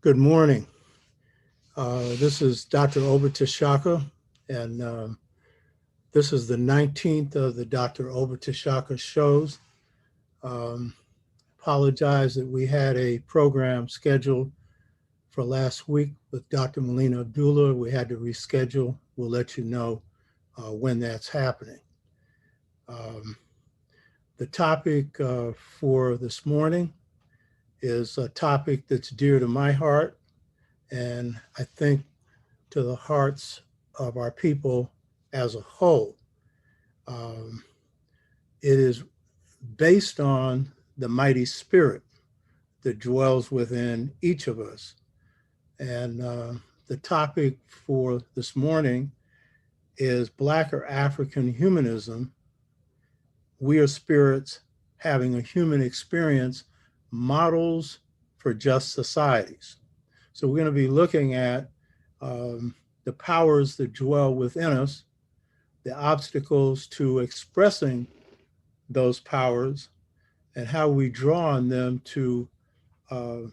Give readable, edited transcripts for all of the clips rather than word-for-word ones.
Good morning. This is Dr. Obitashaka, and this is the 19th of the Dr. Obitashaka shows. Um, Apologize that we had a program scheduled for last week with Dr. Melina Abdullah. We had to reschedule. We'll let you know when that's happening. Um, the topic for this morning is a topic that's dear to my heart, and I think to the hearts of our people as a whole. Um, it is based on the mighty spirit that dwells within each of us. And the topic for this morning is Black or African humanism. We are spirits having a human experience, models for just societies. So we're going to be looking at the powers that dwell within us, the obstacles to expressing those powers, and how we draw on them to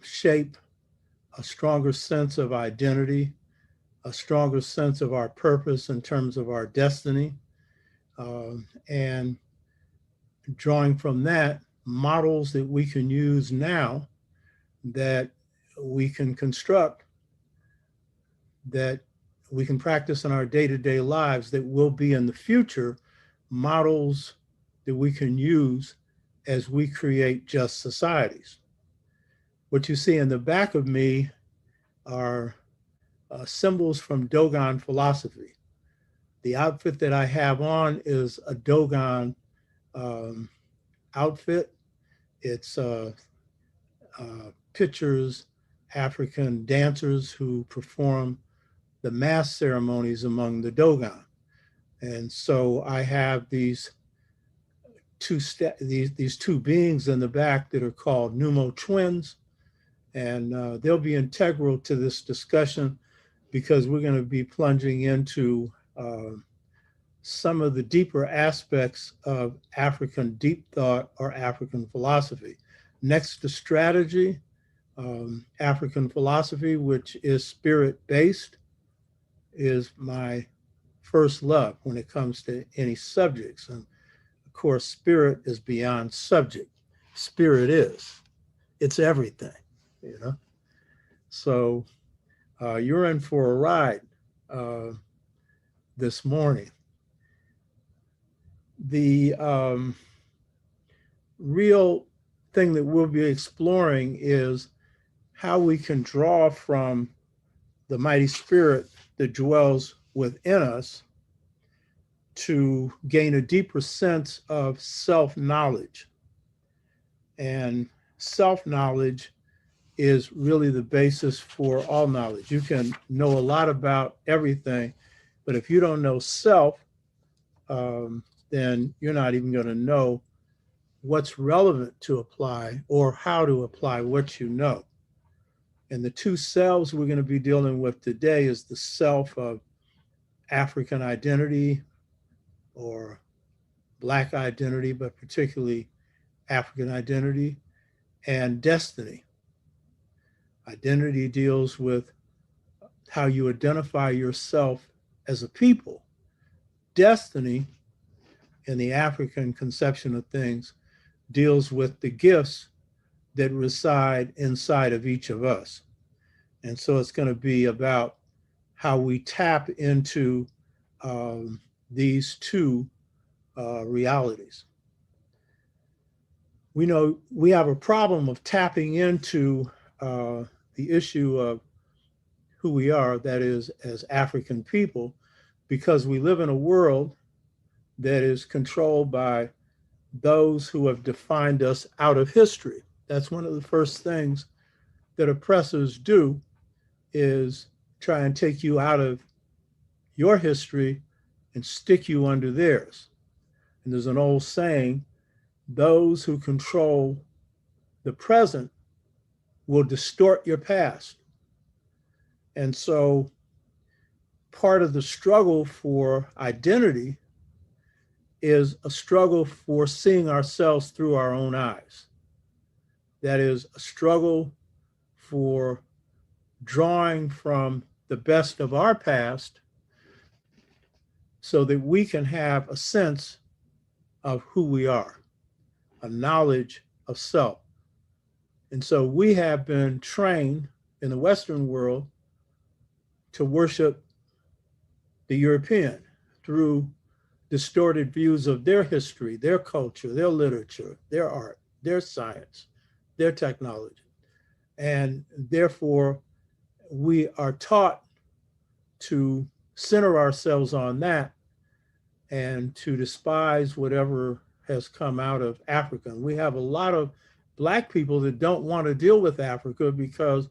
shape a stronger sense of identity, a stronger sense of our purpose in terms of our destiny, and drawing from that models that we can use now that we can construct, that we can practice in our day-to-day lives, that will be in the future models that we can use as we create just societies. What you see in the back of me are symbols from Dogon philosophy. The outfit that I have on is a Dogon outfit. It's pictures African dancers who perform the mass ceremonies among the Dogon. And so I have these two beings in the back that are called Numo twins, and they'll be integral to this discussion because we're going to be plunging into some of the deeper aspects of African deep thought or African philosophy. Next to strategy, African philosophy, which is spirit-based, is my first love when it comes to any subjects. And of course, spirit is beyond subject. Spirit is. It's everything, you know? So you're in for a ride this morning. The real thing that we'll be exploring is how we can draw from the mighty spirit that dwells within us to gain a deeper sense of self-knowledge. And self-knowledge is really the basis for all knowledge. You can know a lot about everything, but if you don't know self, then you're not even going to know what's relevant to apply or how to apply what you know. And the two selves we're going to be dealing with today is the self of African identity or Black identity, but particularly African identity, and destiny. Identity deals with how you identify yourself as a people. Destiny, in the African conception of things, deals with the gifts that reside inside of each of us. And so it's going to be about how we tap into these two realities. We know we have a problem of tapping into the issue of who we are, that is, as African people, because we live in a world that is controlled by those who have defined us out of history. That's one of the first things that oppressors do, is try and take you out of your history and stick you under theirs. And there's an old saying, those who control the present will distort your past. And so part of the struggle for identity is a struggle for seeing ourselves through our own eyes. That is a struggle for drawing from the best of our past so that we can have a sense of who we are, a knowledge of self. And so we have been trained in the Western world to worship the European through distorted views of their history, their culture, their literature, their art, their science, their technology. And therefore, we are taught to center ourselves on that and to despise whatever has come out of Africa. And we have a lot of Black people that don't want to deal with Africa because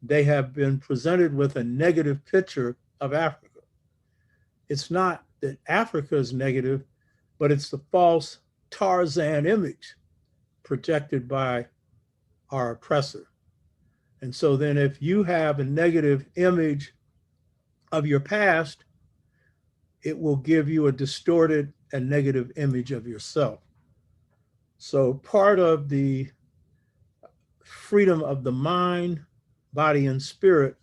they have been presented with a negative picture of Africa. It's not that Africa is negative, but it's the false Tarzan image projected by our oppressor. And so then if you have a negative image of your past, it will give you a distorted and negative image of yourself. So part of the freedom of the mind, body, and spirit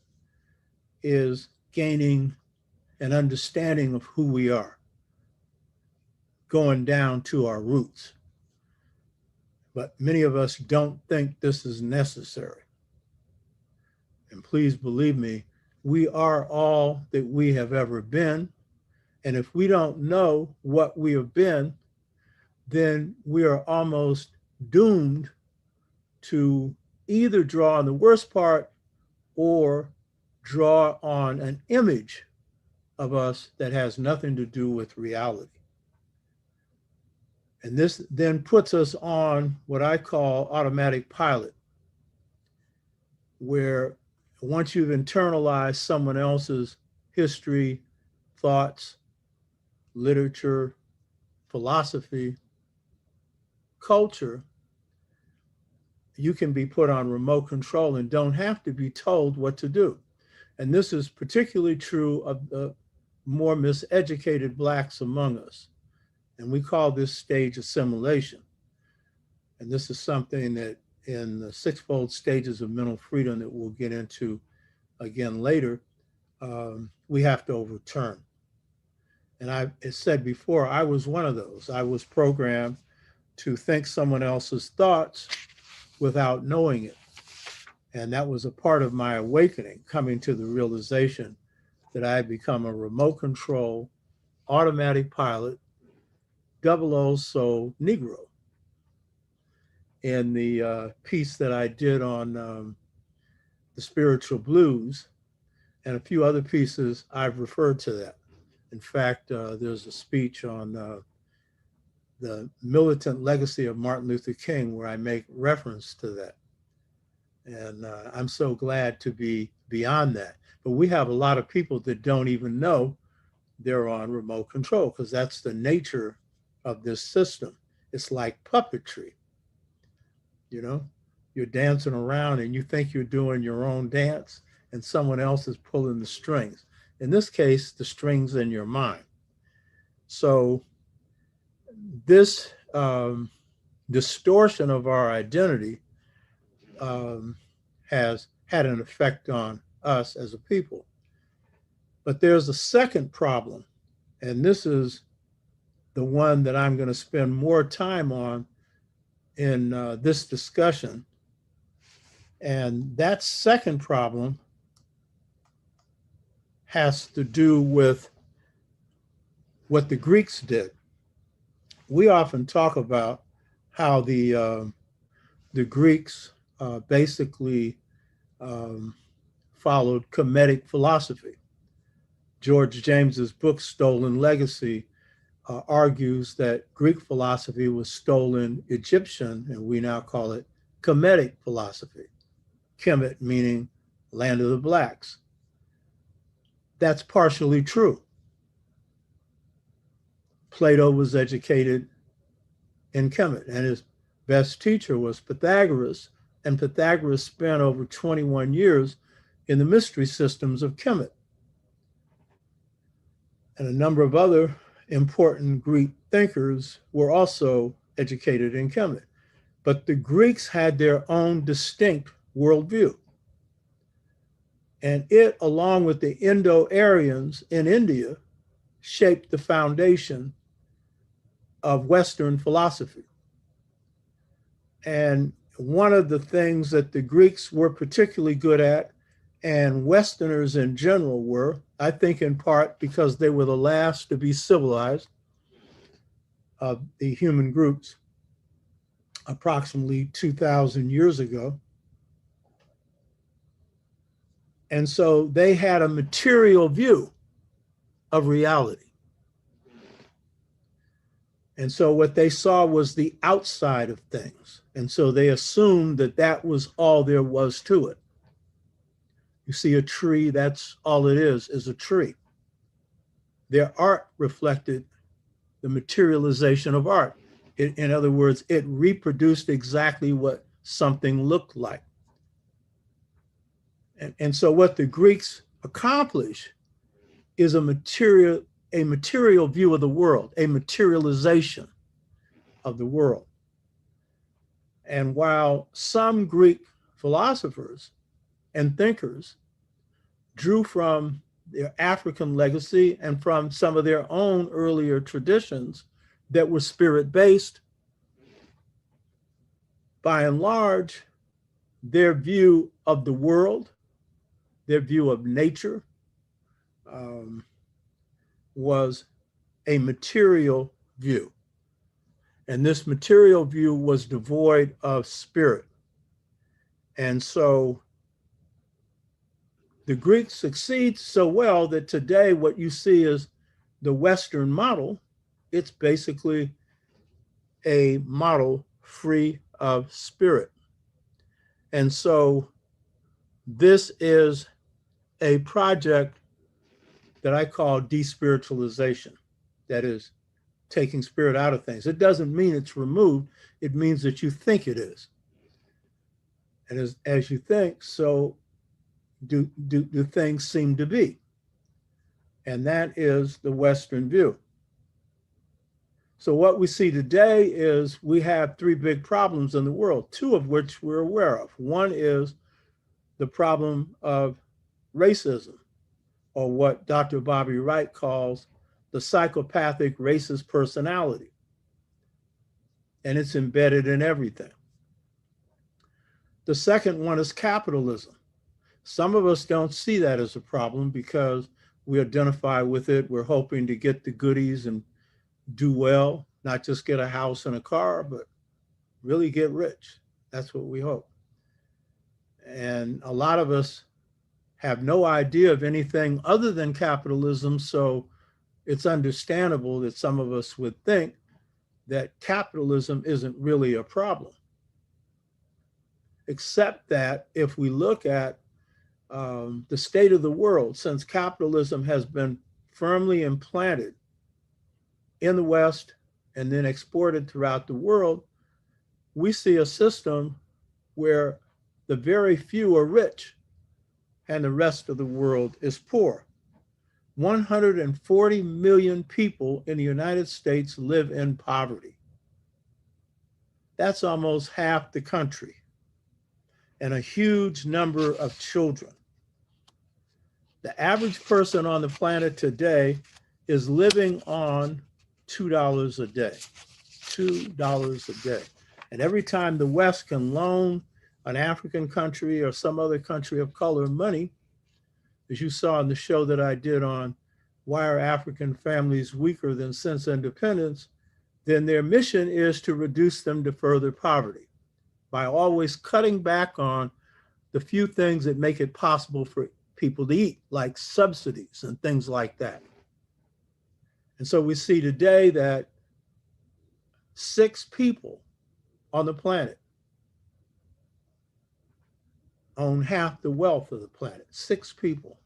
is gaining an understanding of who we are, going down to our roots. But many of us don't think this is necessary. And please believe me, we are all that we have ever been. And if we don't know what we have been, then we are almost doomed to either draw on the worst part or draw on an image of us that has nothing to do with reality. And this then puts us on what I call automatic pilot, where once you've internalized someone else's history, thoughts, literature, philosophy, culture, you can be put on remote control and don't have to be told what to do. And this is particularly true of the more miseducated Blacks among us. And we call this stage assimilation. And this is something that in the sixfold stages of mental freedom that we'll get into again later, we have to overturn. And I said before, I was one of those. I was programmed to think someone else's thoughts without knowing it. And that was a part of my awakening, coming to the realization that I had become a remote control, automatic pilot, double O soul Negro. In the piece that I did on the spiritual blues and a few other pieces, I've referred to that. In fact, there's a speech on the militant legacy of Martin Luther King where I make reference to that. And I'm so glad to be beyond that. But we have a lot of people that don't even know they're on remote control because that's the nature of this system. It's like puppetry. You know, you're dancing around and you think you're doing your own dance and someone else is pulling the strings. In this case, the strings in your mind. So this distortion of our identity has had an effect on us as a people. But there's a second problem, and this is the one that I'm going to spend more time on in this discussion. And that second problem has to do with what the Greeks did. We often talk about how the Greeks basically followed Kemetic philosophy. George James's book, Stolen Legacy, argues that Greek philosophy was stolen Egyptian, and we now call it Kemetic philosophy. Kemet meaning land of the blacks. That's partially true. Plato was educated in Kemet, and his best teacher was Pythagoras, and Pythagoras spent over 21 years in the mystery systems of Kemet. And a number of other important Greek thinkers were also educated in Kemet. But the Greeks had their own distinct worldview. And it, along with the Indo-Aryans in India, shaped the foundation of Western philosophy. And one of the things that the Greeks were particularly good at, and Westerners in general were, I think in part because they were the last to be civilized of the human groups approximately 2,000 years ago. And so they had a material view of reality. And so what they saw was the outside of things. And so they assumed that that was all there was to it. You see a tree, that's all it is a tree. Their art reflected the materialization of art. In other words, it reproduced exactly what something looked like. And so what the Greeks accomplish is a material view of the world, a materialization of the world. And while some Greek philosophers and thinkers drew from their African legacy and from some of their own earlier traditions that were spirit-based, by and large, their view of the world, their view of nature, was a material view. And this material view was devoid of spirit. And so the Greeks succeed so well that today what you see is the Western model. It's basically a model free of spirit. And so this is a project that I call despiritualization. That is, taking spirit out of things. It doesn't mean it's removed. It means that you think it is. And as you think, so do things seem to be. And that is the Western view. So what we see today is we have three big problems in the world, two of which we're aware of. One is the problem of racism, or what Dr. Bobby Wright calls the psychopathic racist personality. And it's embedded in everything. The second one is capitalism. Some of us don't see that as a problem because we identify with it. We're hoping to get the goodies and do well, not just get a house and a car, but really get rich. That's what we hope. And a lot of us have no idea of anything other than capitalism, so it's understandable that some of us would think that capitalism isn't really a problem. Except that if we look at the state of the world, since capitalism has been firmly implanted in the West and then exported throughout the world, we see a system where the very few are rich and the rest of the world is poor. 140 million people in the United States live in poverty. That's almost half the country, and a huge number of children. The average person on the planet today is living on $2 a day, $2 a day. And every time the West can loan an African country or some other country of color money, as you saw in the show that I did on why are African families weaker than since independence, then their mission is to reduce them to further poverty by always cutting back on the few things that make it possible for people to eat, like subsidies and things like that. And so we see today that 6 people on the planet own half the wealth of the planet, 6 people.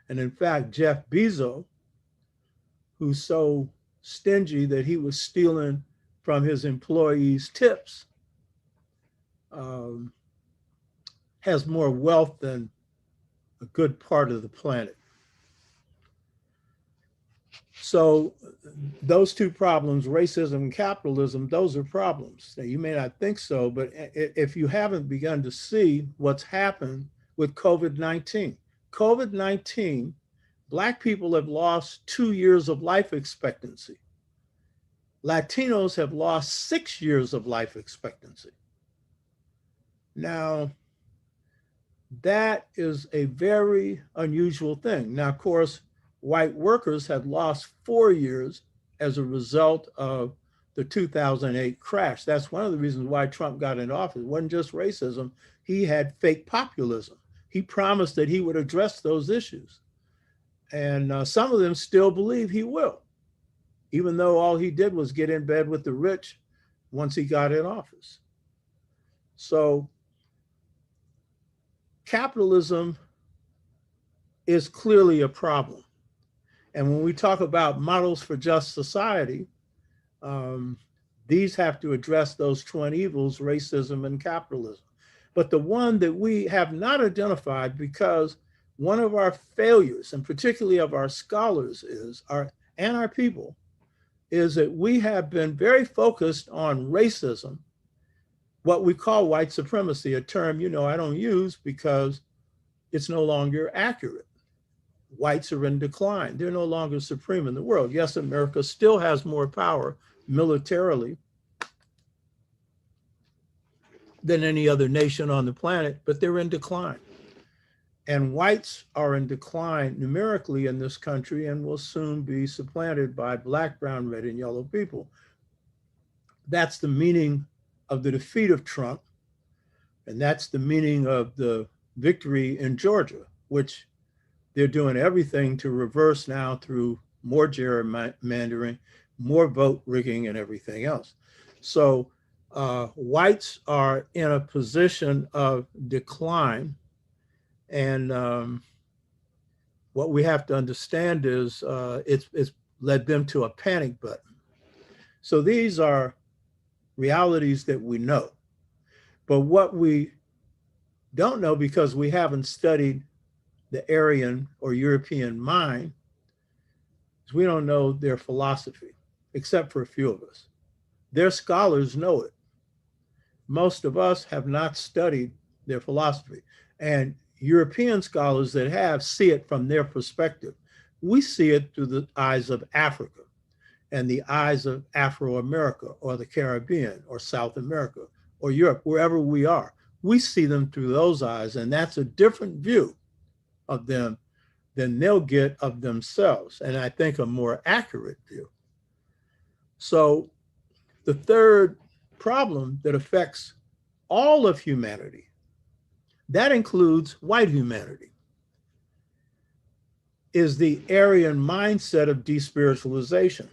And in fact, Jeff Bezos, who's so stingy that he was stealing from his employees' tips, has more wealth than a good part of the planet. So those two problems, racism and capitalism, those are problems. Now, you may not think so, but if you haven't begun to see what's happened with COVID-19. COVID-19, Black people have lost 2 years of life expectancy. Latinos have lost 6 years of life expectancy. Now, that is a very unusual thing. Now, of course, white workers have lost 4 years as a result of the 2008 crash. That's one of the reasons why Trump got into office. It wasn't just racism. He had fake populism. He promised that he would address those issues. And some of them still believe he will, even though all he did was get in bed with the rich once he got in office. So capitalism is clearly a problem. And when we talk about models for just society, these have to address those twin evils, racism and capitalism. But the one that we have not identified, because one of our failures, and particularly of our scholars and our people, is that we have been very focused on racism, what we call white supremacy, a term, I don't use because it's no longer accurate. Whites are in decline. They're no longer supreme in the world. Yes, America still has more power militarily than any other nation on the planet, but they're in decline. And whites are in decline numerically in this country and will soon be supplanted by Black, brown, red, and yellow people. That's the meaning of the defeat of Trump. And that's the meaning of the victory in Georgia, which they're doing everything to reverse now through more gerrymandering, more vote rigging, and everything else. So whites are in a position of decline. And what we have to understand is it's led them to a panic button. So these are realities that we know. But what we don't know, because we haven't studied the Aryan or European mind, is we don't know their philosophy, except for a few of us. Their scholars know it. Most of us have not studied their philosophy. And European scholars that have see it from their perspective. We see it through the eyes of Africa and the eyes of Afro-America or the Caribbean or South America or Europe, wherever we are. We see them through those eyes, and that's a different view of them than they'll get of themselves, and I think a more accurate view. So the third problem that affects all of humanity, that includes white humanity, is the Aryan mindset of despiritualization.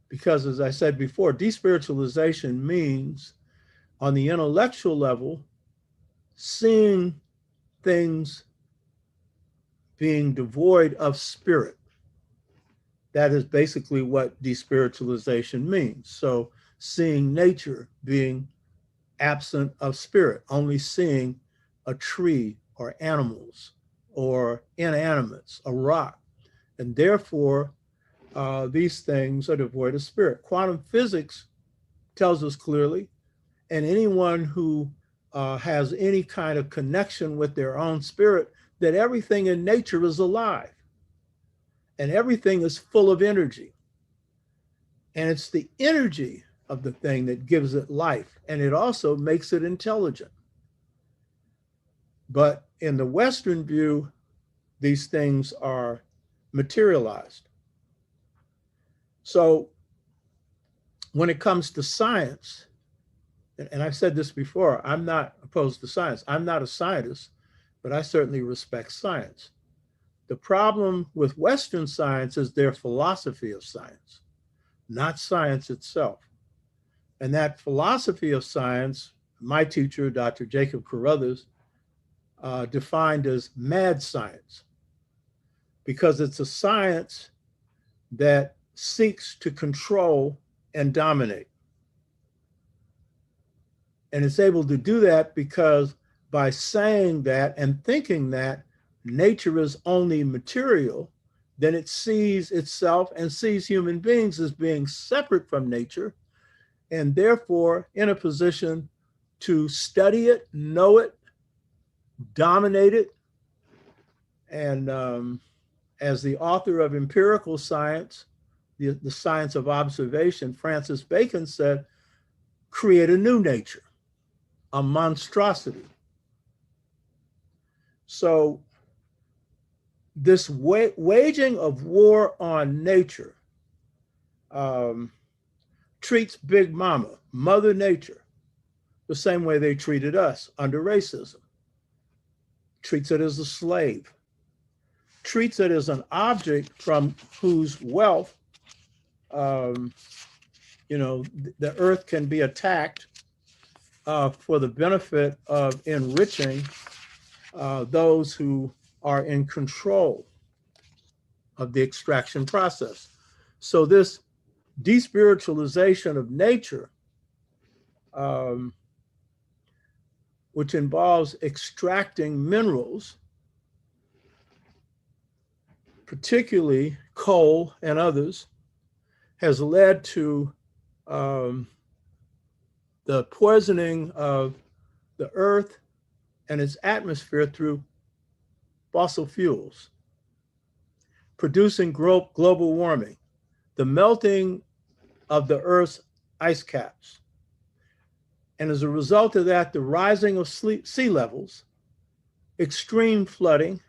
Because as I said before, despiritualization means on the intellectual level, seeing things being devoid of spirit. That is basically what despiritualization means. So seeing nature being absent of spirit, only seeing a tree or animals or inanimates, a rock. And therefore, these things are devoid of spirit. Quantum physics tells us clearly, and anyone who has any kind of connection with their own spirit, that everything in nature is alive and everything is full of energy. And it's the energy of the thing that gives it life, and it also makes it intelligent. But in the Western view, these things are materialized. So when it comes to science, and I've said this before, I'm not opposed to science. I'm not a scientist, but I certainly respect science. The problem with Western science is their philosophy of science, not science itself. And that philosophy of science, my teacher, Dr. Jacob Carruthers, defined as mad science, because it's a science that seeks to control and dominate. And it's able to do that because by saying that and thinking that nature is only material, then it sees itself and sees human beings as being separate from nature, and therefore in a position to study it, know it, dominate it. And as the author of empirical science, the science of observation, Francis Bacon said, create a new nature, a monstrosity. So this waging of war on nature treats Big Mama, Mother Nature, the same way they treated us under racism. Treats it as a slave, treats it as an object from whose wealth, the earth can be attacked for the benefit of enriching those who are in control of the extraction process. So this despiritualization of nature, which involves extracting minerals, particularly coal and others, has led to the poisoning of the earth and its atmosphere through fossil fuels, producing global warming, the melting of the earth's ice caps. And as a result of that, the rising of sea levels, extreme flooding,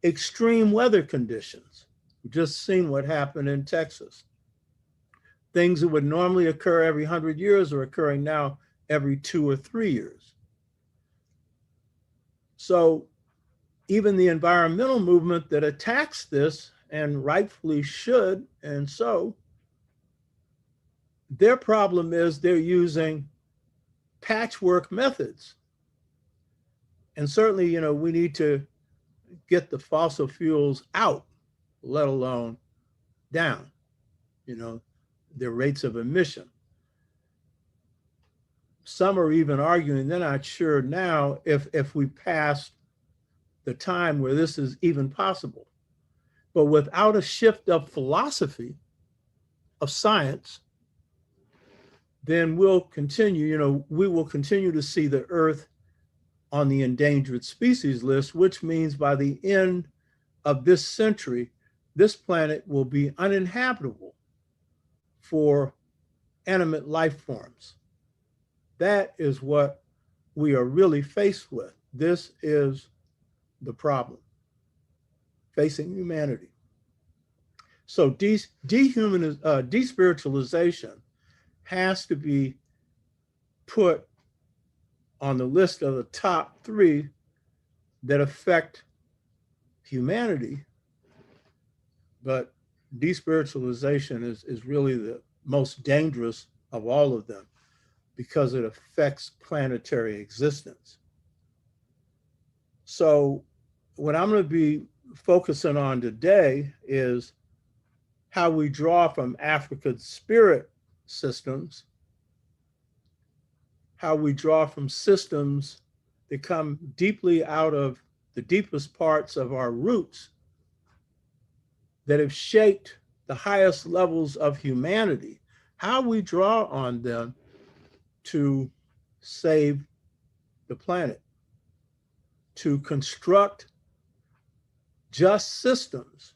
extreme weather conditions. We've just seen what happened in Texas. Things that would normally occur every 100 years are occurring now every 2 or 3 years. So even the environmental movement that attacks this, and rightfully should, and so, their problem is they're using patchwork methods. And certainly, we need to get the fossil fuels out, let alone down, their rates of emission. Some are even arguing they're not sure now if we passed the time where this is even possible. But without a shift of philosophy, of science, then we'll continue, we will continue to see the earth on the endangered species list, which means by the end of this century, this planet will be uninhabitable for animate life forms. That is what we are really faced with. This is the problem facing humanity. So despiritualization has to be put on the list of the top 3 that affect humanity. But despiritualization is really the most dangerous of all of them because it affects planetary existence. So what I'm going to be focusing on today is how we draw from Africa's spirit systems, how we draw from systems that come deeply out of the deepest parts of our roots that have shaped the highest levels of humanity, how we draw on them to save the planet, to construct just systems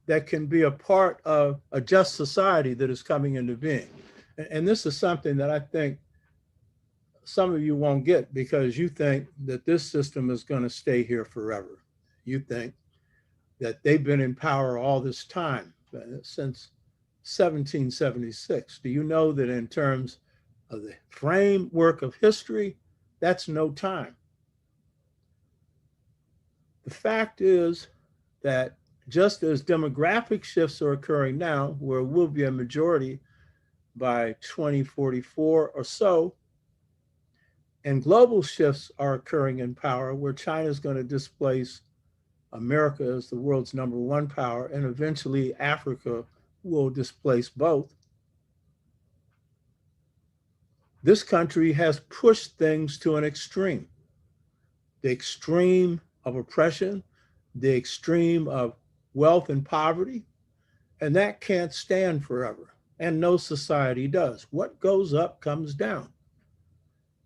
that can be a part of a just society that is coming into being. And this is something that I think some of you won't get because you think that this system is going to stay here forever. You think that they've been in power all this time, since 1776. Do you know that in terms of the framework of history, that's no time? The fact is that just as demographic shifts are occurring now, where we'll be a majority by 2044 or so, and global shifts are occurring in power, where China is going to displace America as the world's #1 power, and eventually Africa will displace both. This country has pushed things to an extreme. The extreme of oppression, the extreme of wealth and poverty, and that can't stand forever. And no society does. What goes up comes down.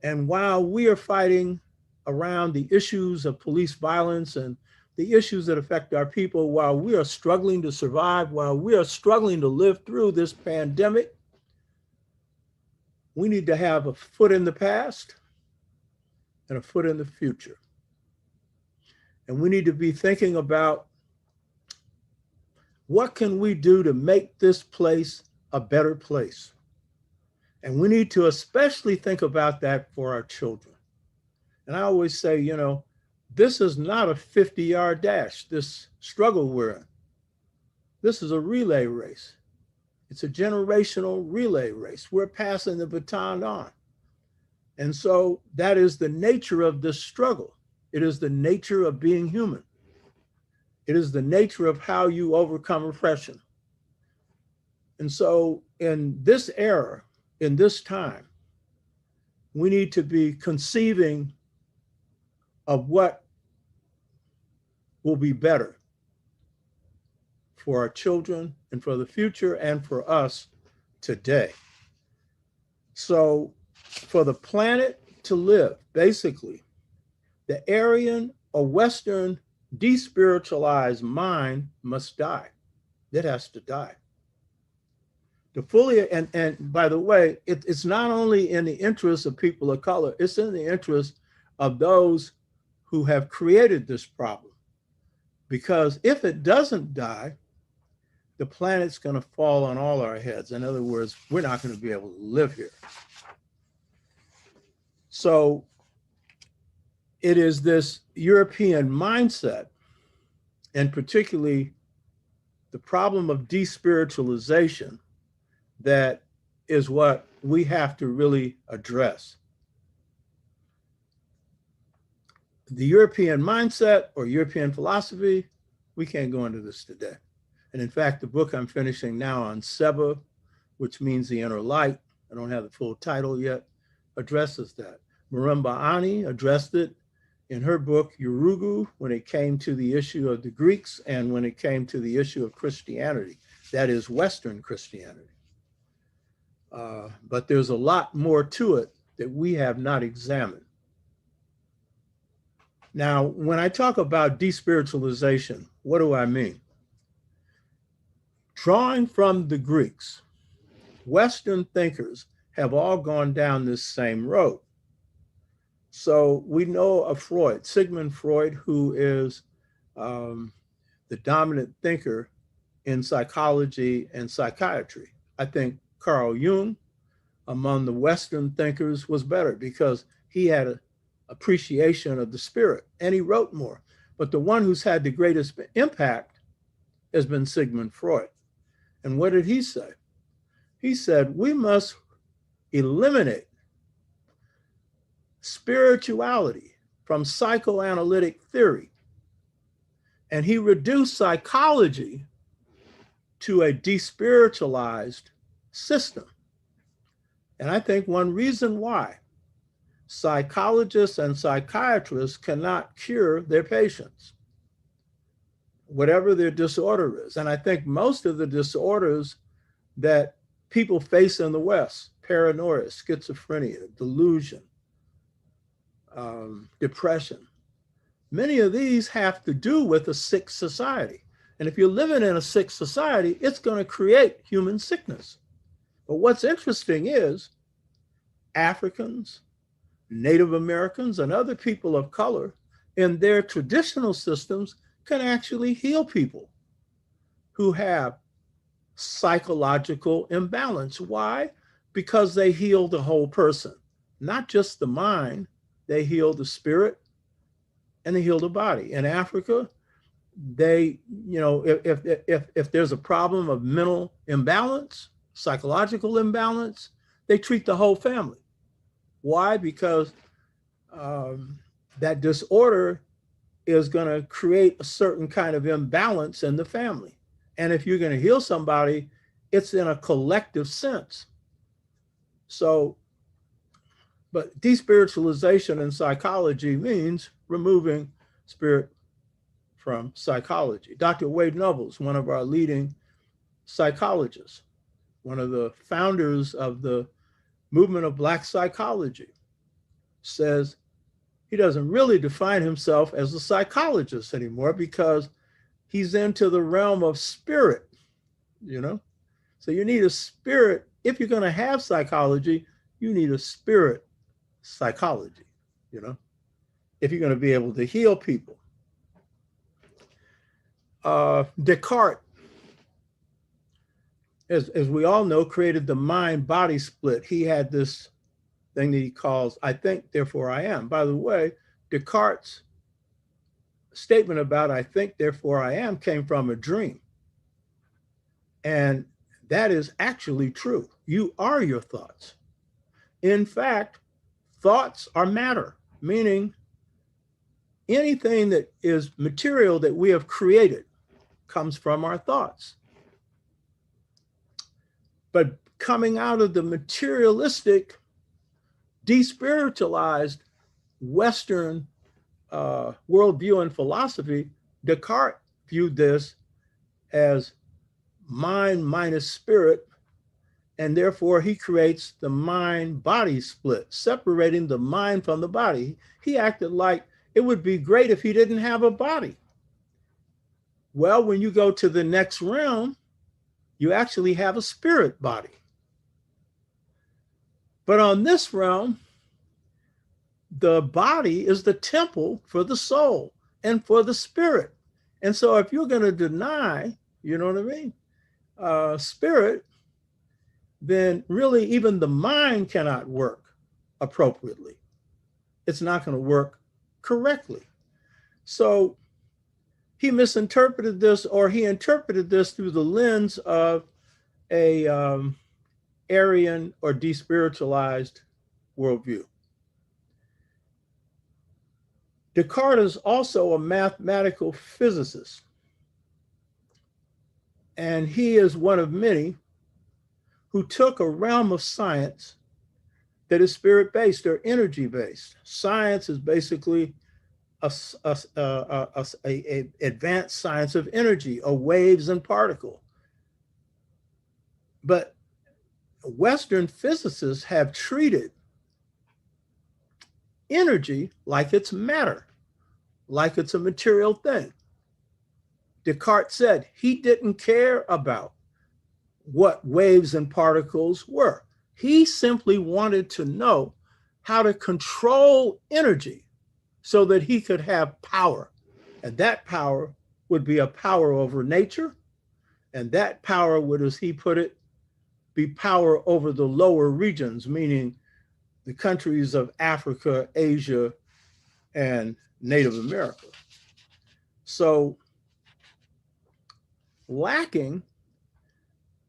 And while we are fighting around the issues of police violence and the issues that affect our people, while we are struggling to survive, while we are struggling to live through this pandemic, we need to have a foot in the past and a foot in the future. And we need to be thinking about what can we do to make this place a better place. And we need to especially think about that for our children. And I always say, this is not a 50-yard dash, this struggle we're in. This is a relay race. It's a generational relay race. We're passing the baton on. And so that is the nature of this struggle. It is the nature of being human. It is the nature of how you overcome oppression. And so in this era, in this time, we need to be conceiving of what will be better for our children and for the future and for us today. So for the planet to live, basically, the Aryan or Western despiritualized mind must die. It has to die. To fully, and by the way, it's not only in the interest of people of color, it's in the interest of those who have created this problem. Because if it doesn't die, the planet's going to fall on all our heads. In other words, we're not going to be able to live here. So it is this European mindset, and particularly the problem of despiritualization, that is what we have to really address. The European mindset or European philosophy, we can't go into this today. And in fact, the book I'm finishing now on Seba, which means the inner light, I don't have the full title yet, addresses that. Marimba Ani addressed it in her book, Urugu, when it came to the issue of the Greeks and when it came to the issue of Christianity, that is Western Christianity. But there's a lot more to it that we have not examined. Now, when I talk about despiritualization, what do I mean? Drawing from the Greeks, Western thinkers have all gone down this same road. So we know of Freud, Sigmund Freud, who is the dominant thinker in psychology and psychiatry. I think Carl Jung, among the Western thinkers, was better because he had an appreciation of the spirit and he wrote more. But the one who's had the greatest impact has been Sigmund Freud. And what did he say? He said, we must eliminate spirituality from psychoanalytic theory. And he reduced psychology to a despiritualized system. And I think one reason why psychologists and psychiatrists cannot cure their patients, whatever their disorder is. And I think most of the disorders that people face in the West, paranoia, schizophrenia, delusion, depression, many of these have to do with a sick society. And if you're living in a sick society, it's going to create human sickness. But what's interesting is Africans, Native Americans, and other people of color in their traditional systems can actually heal people who have psychological imbalance. Why? Because they heal the whole person, not just the mind. They heal the spirit and they heal the body. In Africa, they, if there's a problem of mental imbalance, psychological imbalance, they treat the whole family. Why? Because that disorder is going to create a certain kind of imbalance in the family. And if you're going to heal somebody, it's in a collective sense. So, but despiritualization in psychology means removing spirit from psychology. Dr. Wade Nobles, one of our leading psychologists, one of the founders of the movement of Black psychology, says he doesn't really define himself as a psychologist anymore because he's into the realm of spirit, you know? So you need a spirit. If you're going to have psychology, you need a spirit psychology, you know, if you're going to be able to heal people. Descartes, as we all know, created the mind-body split. He had this thing that he calls, I think, therefore I am. By the way, Descartes' statement about I think, therefore I am came from a dream. And that is actually true. You are your thoughts. In fact, thoughts are matter, meaning anything that is material that we have created comes from our thoughts. But coming out of the materialistic, despiritualized Western worldview and philosophy, Descartes viewed this as mind minus spirit, and therefore he creates the mind-body split, separating the mind from the body. He acted like it would be great if he didn't have a body. Well, when you go to the next realm, you actually have a spirit body. But on this realm, the body is the temple for the soul and for the spirit. And so if you're going to deny, you know what I mean, spirit, then really even the mind cannot work appropriately. It's not going to work correctly. So he misinterpreted this, or he interpreted this through the lens of a Aryan or despiritualized worldview. Descartes is also a mathematical physicist, and he is one of many who took a realm of science that is spirit-based or energy-based. Science is basically a advanced science of energy, of waves and particle. But Western physicists have treated energy like it's matter, like it's a material thing. Descartes said he didn't care about what waves and particles were. He simply wanted to know how to control energy so that he could have power. And that power would be a power over nature. And that power would, as he put it, be power over the lower regions, meaning the countries of Africa, Asia, and Native America. So lacking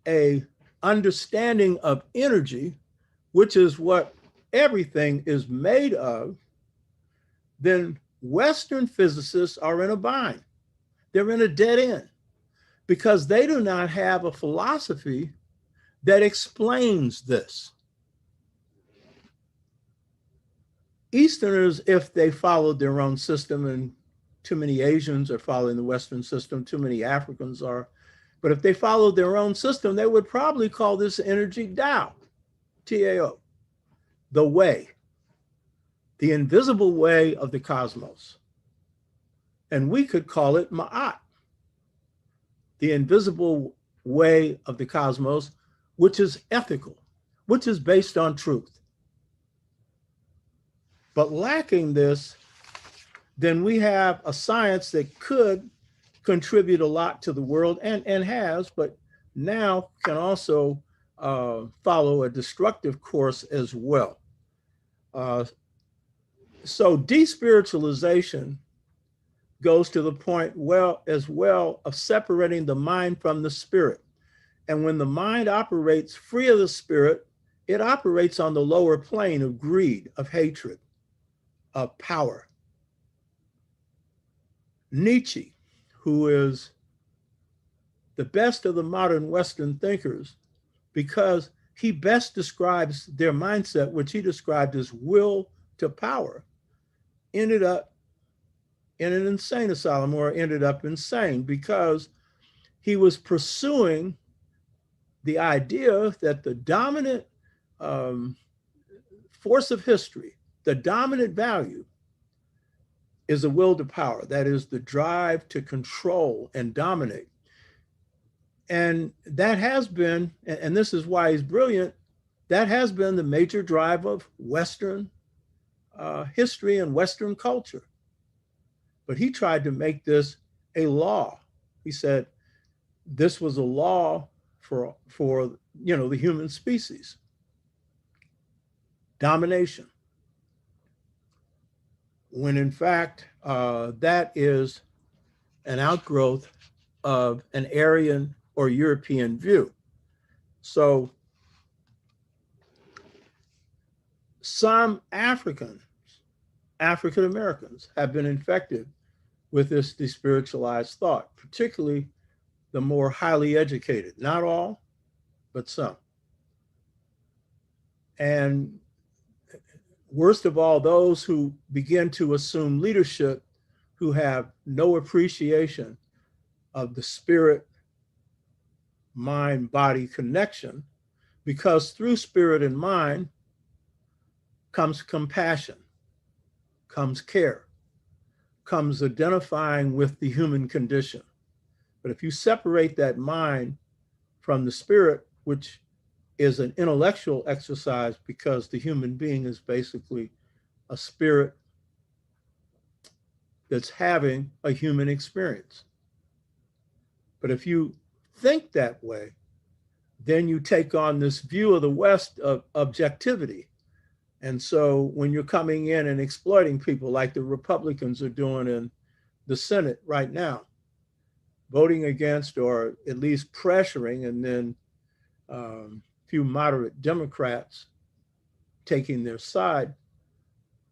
a understanding of energy, which is what everything is made of, then Western physicists are in a bind. They're in a dead end because they do not have a philosophy that explains this. Easterners, if they followed their own system, and too many Asians are following the Western system, too many Africans are, but if they followed their own system, they would probably call this energy Tao, T-A-O, the way, the invisible way of the cosmos. And we could call it Ma'at, the invisible way of the cosmos, which is ethical, which is based on truth. But lacking this, then we have a science that could contribute a lot to the world and has, but now can also follow a destructive course as well. So despiritualization goes to the point, well, as well, of separating the mind from the spirit. And when the mind operates free of the spirit, it operates on the lower plane of greed, of hatred, of power. Nietzsche, who is the best of the modern Western thinkers, because he best describes their mindset, which he described as will to power, ended up in an insane asylum, or ended up insane because he was pursuing the idea that the dominant force of history the dominant value is the will to power. That is the drive to control and dominate. And that has been, and this is why he's brilliant, that has been the major drive of Western history and Western culture. But he tried to make this a law. He said this was a law for the human species. Domination. When in fact, that is an outgrowth of an Aryan or European view. So some African Americans have been infected with this despiritualized thought, particularly the more highly educated. Not all, but some. And worst of all, those who begin to assume leadership who have no appreciation of the spirit, mind, body connection, because through spirit and mind comes compassion, comes care, comes identifying with the human condition. But if you separate that mind from the spirit, which is an intellectual exercise because the human being is basically a spirit that's having a human experience. But if you think that way, then you take on this view of the West of objectivity. And so when you're coming in and exploiting people like the Republicans are doing in the Senate right now, voting against or at least pressuring, and then a few moderate Democrats taking their side,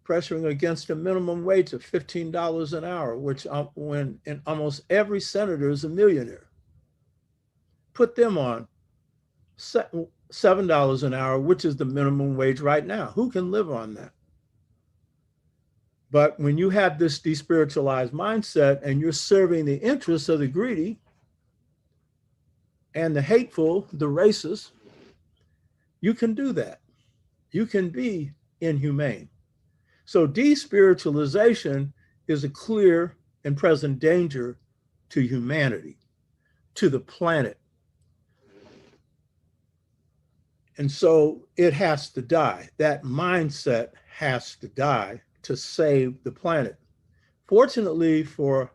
pressuring against a minimum wage of $15 an hour, which when in almost every senator is a millionaire. Put them on $7 an hour, which is the minimum wage right now. Who can live on that? But when you have this despiritualized mindset and you're serving the interests of the greedy and the hateful, the racist, you can do that. You can be inhumane. So despiritualization is a clear and present danger to humanity, to the planet. And so it has to die. That mindset has to die to save the planet. Fortunately for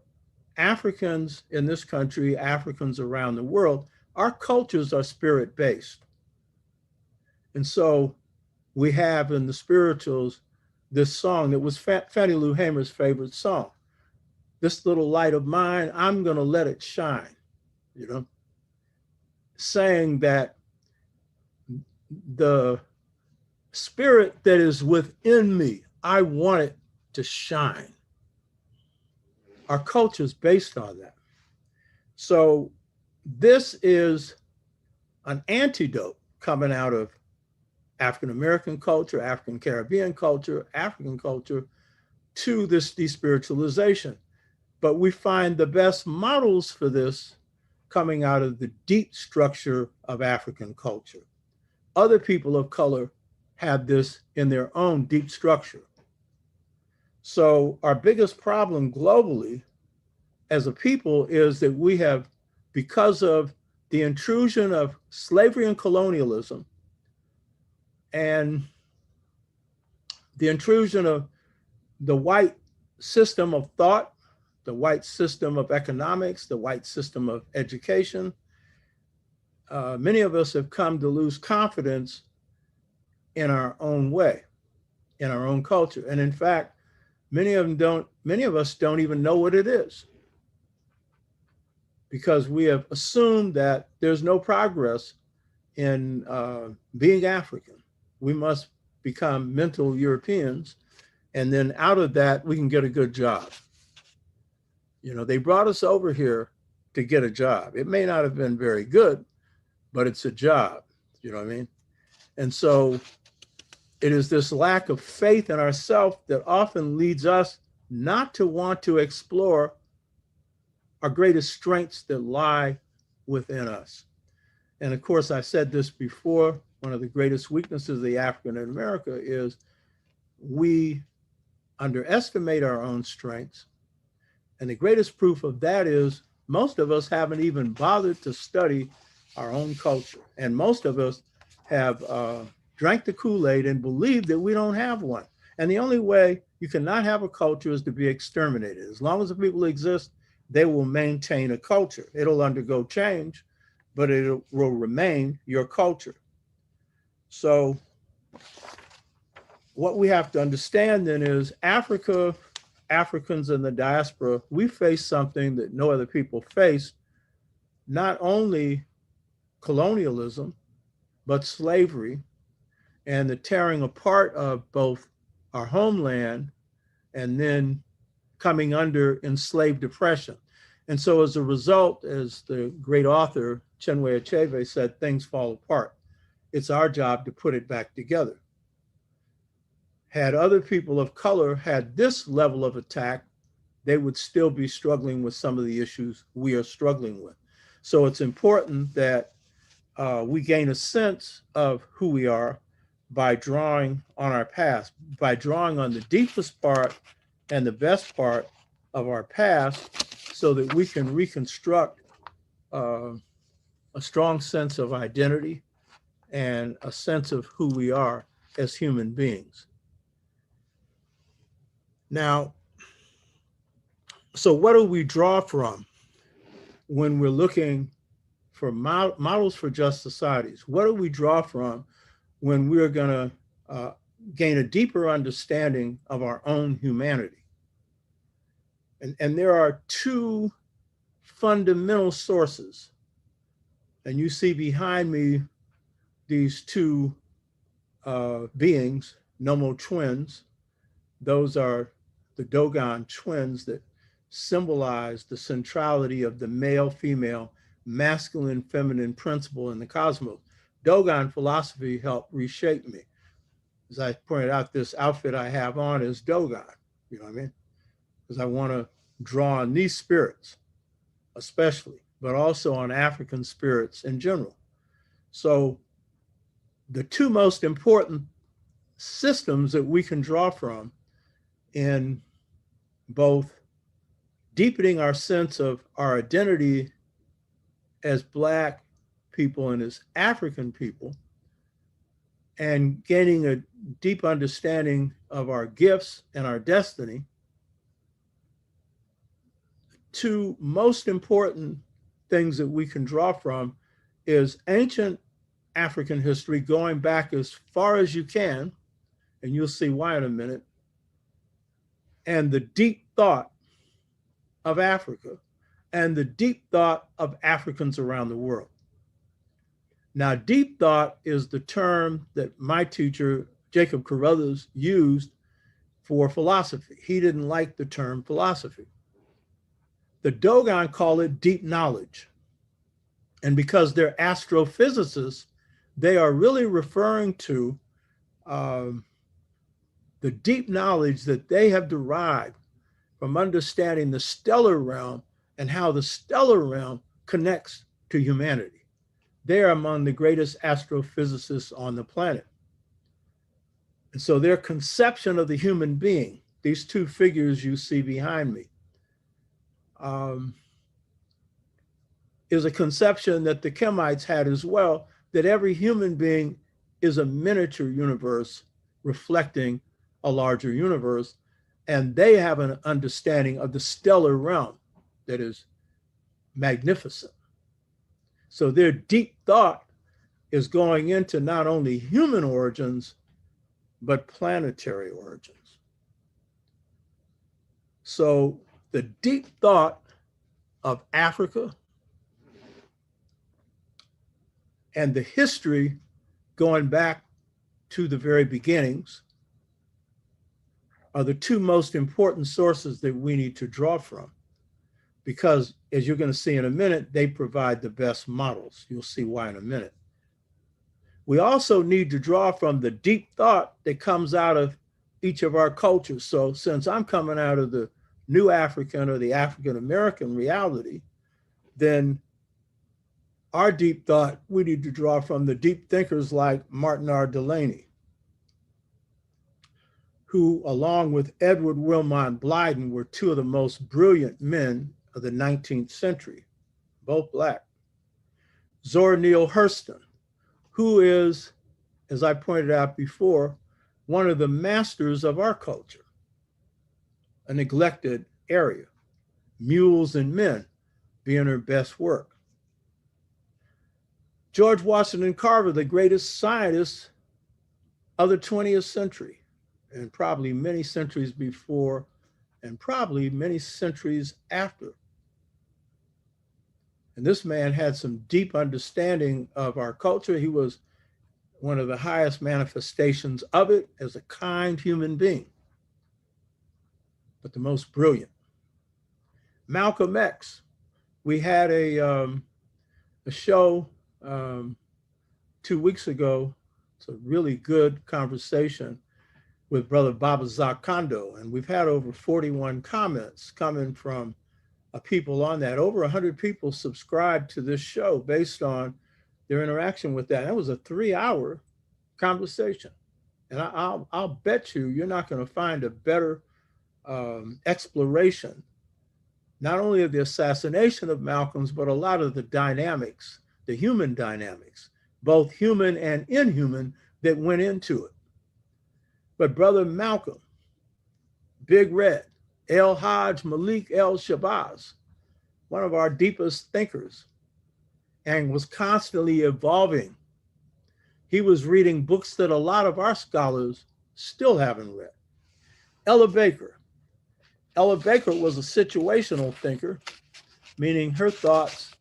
Africans in this country, Africans around the world, our cultures are spirit-based. And so we have in the spirituals this song that was Fannie Lou Hamer's favorite song. This little light of mine, I'm going to let it shine, saying that the spirit that is within me, I want it to shine. Our culture is based on that. So this is an antidote coming out of African American culture, African Caribbean culture, African culture to this despiritualization. But we find the best models for this coming out of the deep structure of African culture. Other people of color have this in their own deep structure. So our biggest problem globally as a people is that we have, because of the intrusion of slavery and colonialism and the intrusion of the white system of thought, the white system of economics, the white system of education, many of us have come to lose confidence in our own way, in our own culture. And in fact, many of us don't even know what it is, because we have assumed that there's no progress in being African. We must become mental Europeans, and then out of that, we can get a good job. They brought us over here to get a job. It may not have been very good, but it's a job, you know what I mean? And so it is this lack of faith in ourselves that often leads us not to want to explore our greatest strengths that lie within us. And of course, I said this before, one of the greatest weaknesses of the African in America is we underestimate our own strengths. And the greatest proof of that is most of us haven't even bothered to study our own culture. And most of us have drank the Kool-Aid and believe that we don't have one. And the only way you cannot have a culture is to be exterminated. As long as the people exist, they will maintain a culture. It'll undergo change, but it will remain your culture. So what we have to understand then is Africa, Africans in the diaspora, we face something that no other people face, not only colonialism, but slavery and the tearing apart of both our homeland and then coming under enslaved oppression. And so as a result, as the great author Chinwe Achebe said, things fall apart. It's our job to put it back together. Had other people of color had this level of attack, they would still be struggling with some of the issues we are struggling with. So it's important that we gain a sense of who we are by drawing on our past, by drawing on the deepest part and the best part of our past so that we can reconstruct a strong sense of identity and a sense of who we are as human beings. Now, so what do we draw from when we're looking for models for just societies? What do we draw from when we're going to gain a deeper understanding of our own humanity? And there are two fundamental sources. And you see behind me these two beings, Nomo twins. Those are the Dogon twins that symbolize the centrality of the male-female, masculine-feminine principle in the cosmos. Dogon philosophy helped reshape me. As I pointed out, this outfit I have on is Dogon, you know what I mean? Because I want to draw on these spirits, especially, but also on African spirits in general. So the two most important systems that we can draw from in both deepening our sense of our identity as Black people and as African people, and gaining a deep understanding of our gifts and our destiny, two most important things that we can draw from is ancient African history going back as far as you can, and you'll see why in a minute, and the deep thought of Africa and the deep thought of Africans around the world. Now, deep thought is the term that my teacher, Jacob Carruthers, used for philosophy. He didn't like the term philosophy. The Dogon call it deep knowledge. And because they're astrophysicists, they are really referring to the deep knowledge that they have derived from understanding the stellar realm and how the stellar realm connects to humanity. They are among the greatest astrophysicists on the planet. And so their conception of the human being, these two figures you see behind me, is a conception that the Kemites had as well, that every human being is a miniature universe reflecting a larger universe. And they have an understanding of the stellar realm that is magnificent. So their deep thought is going into not only human origins, but planetary origins. So the deep thought of Africa and the history going back to the very beginnings are the two most important sources that we need to draw from, because as you're going to see in a minute, they provide the best models. You'll see why in a minute. We also need to draw from the deep thought that comes out of each of our cultures. So since I'm coming out of the New African or the African American reality, then our deep thought, we need to draw from the deep thinkers like Martin R. Delaney, who, along with Edward Wilmot Blyden, were two of the most brilliant men of the 19th century, both Black. Zora Neale Hurston, who is, as I pointed out before, one of the masters of our culture, a neglected area, Mules and Men being her best work. George Washington Carver, the greatest scientist of the 20th century, and probably many centuries before, and probably many centuries after. And this man had some deep understanding of our culture. He was one of the highest manifestations of it as a kind human being, but the most brilliant. Malcolm X, we had a show 2 weeks ago. It's a really good conversation with Brother Babazak Kondo, and we've had over 41 comments coming from people on that. Over 100 people subscribed to this show based on their interaction with that. That was a 3-hour conversation, and I'll bet you're not going to find a better exploration, not only of the assassination of Malcolm's, but a lot of the dynamics, the human dynamics, both human and inhuman, that went into it. But Brother Malcolm, Big Red, El Hajj Malik El Shabazz, one of our deepest thinkers, and was constantly evolving. He was reading books that a lot of our scholars still haven't read. Ella Baker. Ella Baker was a situational thinker, meaning her thoughts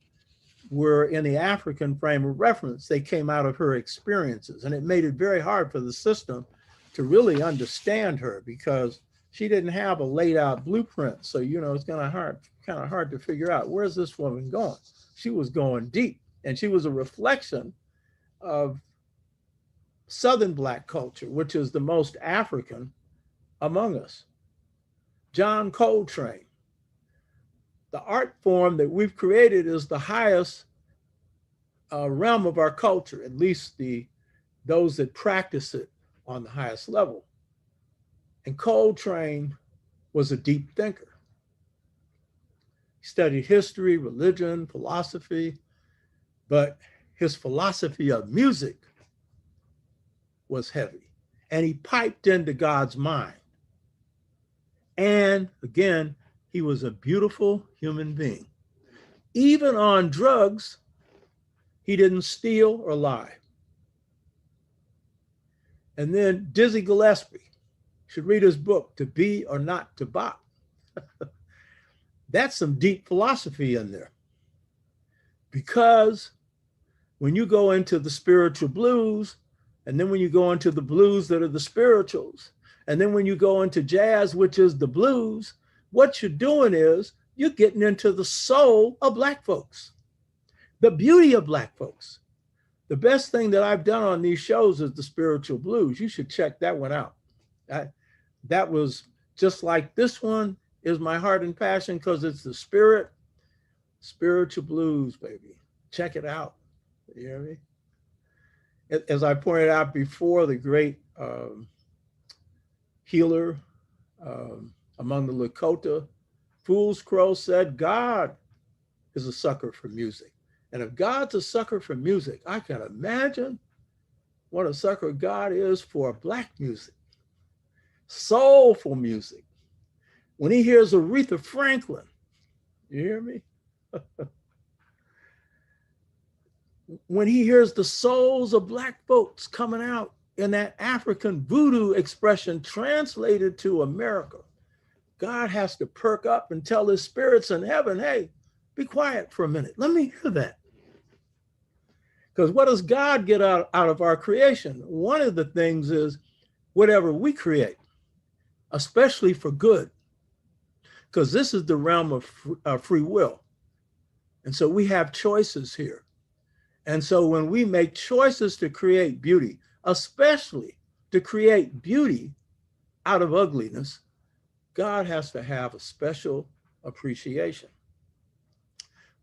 were in the African frame of reference. They came out of her experiences, and it made it very hard for the system to really understand her because she didn't have a laid out blueprint. So, it's kind of hard to figure out, where's this woman going? She was going deep, and she was a reflection of Southern Black culture, which is the most African among us. John Coltrane. The art form that we've created is the highest realm of our culture, at least those that practice it on the highest level. And Coltrane was a deep thinker. He studied history, religion, philosophy, but his philosophy of music was heavy. And he piped into God's mind. And again, he was a beautiful human being. Even on drugs, he didn't steal or lie. And then Dizzy Gillespie, should read his book, To Be or Not to Bop. That's some deep philosophy in there. Because when you go into the spiritual blues, and then when you go into the blues that are the spirituals, and then when you go into jazz, which is the blues, what you're doing is you're getting into the soul of Black folks, the beauty of Black folks. The best thing that I've done on these shows is the spiritual blues. You should check that one out. That was just like this one is my heart and passion because it's the spiritual blues, baby. Check it out. You hear me? As I pointed out before, the great healer among the Lakota, Fool's Crow said, God is a sucker for music. And if God's a sucker for music, I can imagine what a sucker God is for Black music, soulful music. When he hears Aretha Franklin, you hear me? When he hears the souls of Black folks coming out in that African voodoo expression translated to America, God has to perk up and tell his spirits in heaven, hey, be quiet for a minute. Let me hear that. Because what does God get out of our creation? One of the things is whatever we create, especially for good, because this is the realm of free will. And so we have choices here. And so when we make choices to create beauty, especially to create beauty out of ugliness, God has to have a special appreciation.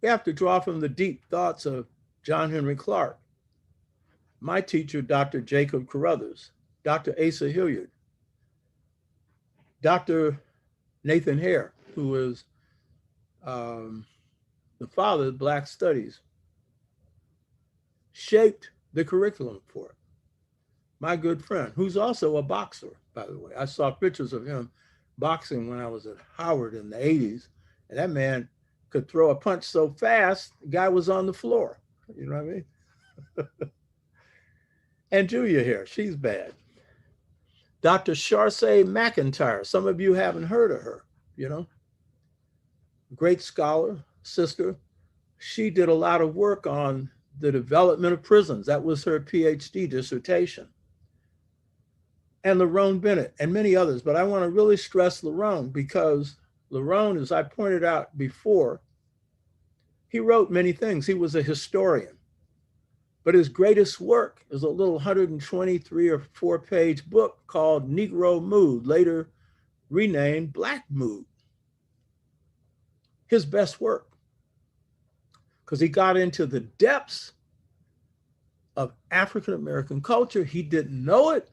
We have to draw from the deep thoughts of John Henry Clark, my teacher, Dr. Jacob Carruthers, Dr. Asa Hilliard, Dr. Nathan Hare, who is the father of Black Studies, shaped the curriculum for it. My good friend, who's also a boxer, by the way. I saw pictures of him boxing when I was at Howard in the 80s, and that man could throw a punch so fast, the guy was on the floor. You know what I mean? And Julia here, she's bad. Dr. Sharsay McIntyre, some of you haven't heard of her, you know, great scholar, sister. She did a lot of work on the development of prisons. That was her PhD dissertation. And Lerone Bennett and many others, but I want to really stress Lerone because Lerone, as I pointed out before, he wrote many things. He was a historian, but his greatest work is a little 123 or 4-page book called Negro Mood, later renamed Black Mood. His best work, because he got into the depths of African-American culture. He didn't know it,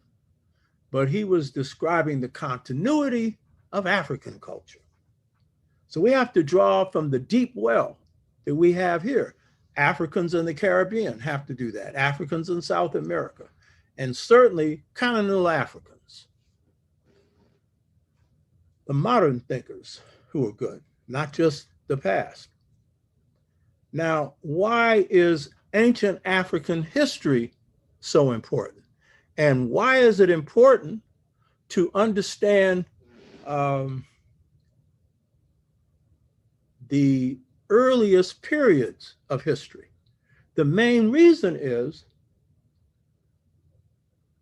but he was describing the continuity of African culture. So we have to draw from the deep well that we have here. Africans in the Caribbean have to do that. Africans in South America, and certainly continental Africans. The modern thinkers who are good, not just the past. Now, why is ancient African history so important? And why is it important to understand the earliest periods of history? The main reason is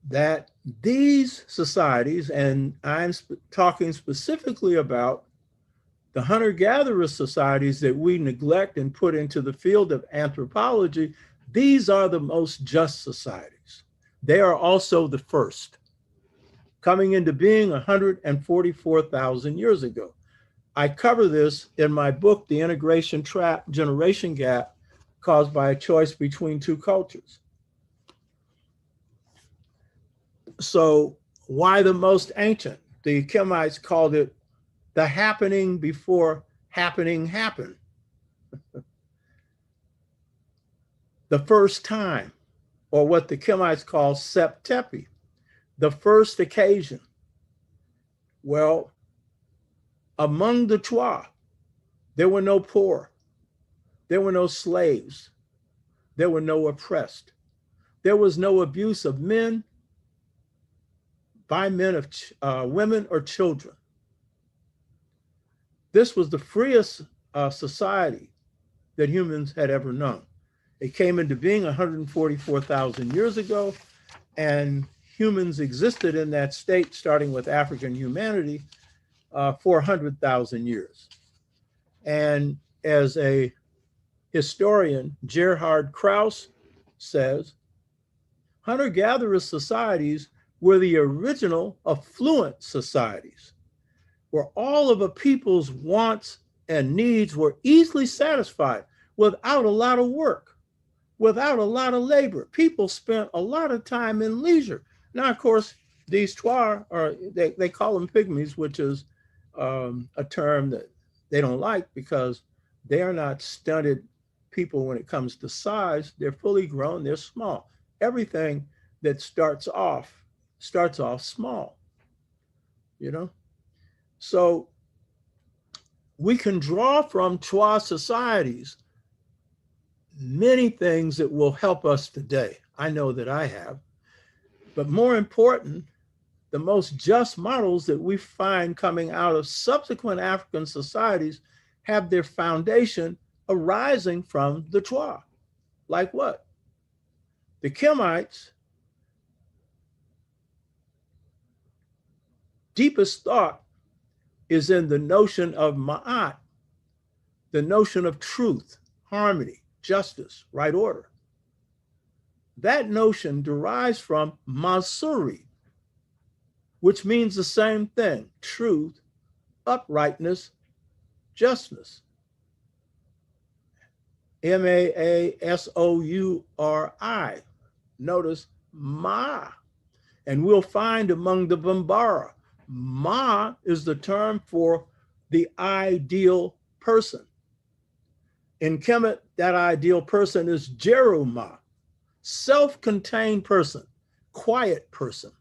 that these societies, and I'm talking specifically about the hunter-gatherer societies that we neglect and put into the field of anthropology, these are the most just societies. They are also the first, coming into being 144,000 years ago. I cover this in my book, The Integration Trap, Generation Gap, Caused by a Choice Between Two Cultures. So why the most ancient? The Kemites called it the happening before happening happened. The first time, or what the Kemites call septepi, the first occasion. Well, among the Twa, there were no poor, there were no slaves, there were no oppressed, there was no abuse of men by men of women or children. This was the freest society that humans had ever known. It came into being 144,000 years ago, and humans existed in that state, starting with African humanity, for 100,000 years. And as a historian, Gerhard Krauss says, hunter-gatherer societies were the original affluent societies, where all of a people's wants and needs were easily satisfied without a lot of work, without a lot of labor. People spent a lot of time in leisure. Now, of course, these Twa are, they call them pygmies, which is a term that they don't like because they are not stunted people when it comes to size. They're fully grown, they're small. Everything that starts off small, you know? So we can draw from Twa societies many things that will help us today. I know that I have. But more important, the most just models that we find coming out of subsequent African societies have their foundation arising from the Twa. Like what? The Kemites' deepest thought is in the notion of Ma'at, the notion of truth, harmony, justice, right order. That notion derives from Mansuri, which means the same thing, truth, uprightness, justness. Maasori. Notice Ma. And we'll find among the Bambara, Ma is the term for the ideal person. In Kemet, that ideal person is Jeruma, self-contained person, quiet person,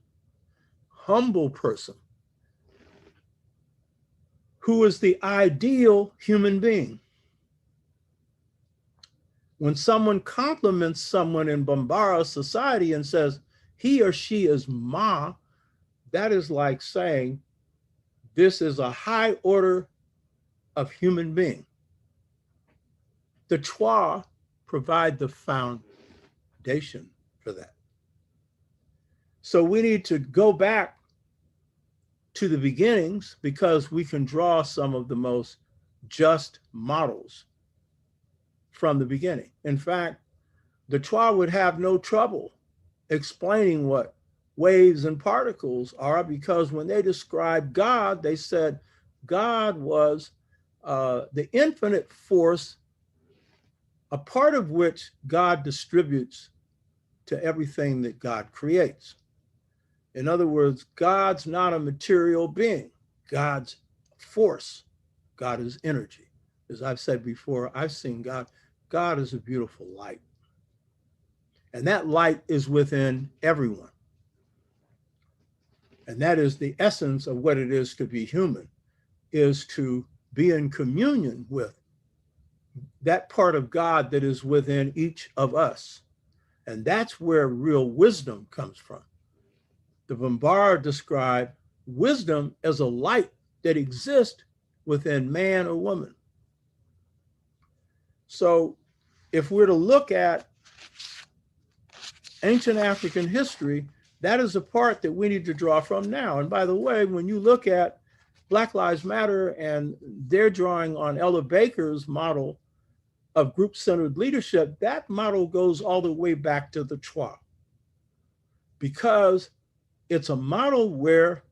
humble person, who is the ideal human being. When someone compliments someone in Bambara society and says he or she is Ma, that is like saying this is a high order of human being. The Chwa provide the foundation for that. So we need to go back to the beginnings because we can draw some of the most just models from the beginning. In fact, the Chwa would have no trouble explaining what waves and particles are, because when they described God, they said God was the infinite force, a part of which God distributes to everything that God creates. In other words, God's not a material being. God's force. God is energy. As I've said before, I've seen God. God is a beautiful light. And that light is within everyone. And that is the essence of what it is to be human, is to be in communion with that part of God that is within each of us. And that's where real wisdom comes from. The Bambara described wisdom as a light that exists within man or woman. So if we're to look at ancient African history, that is a part that we need to draw from now. And by the way, when you look at Black Lives Matter and they're drawing on Ella Baker's model of group-centered leadership, that model goes all the way back to the Chwa, because it's a model where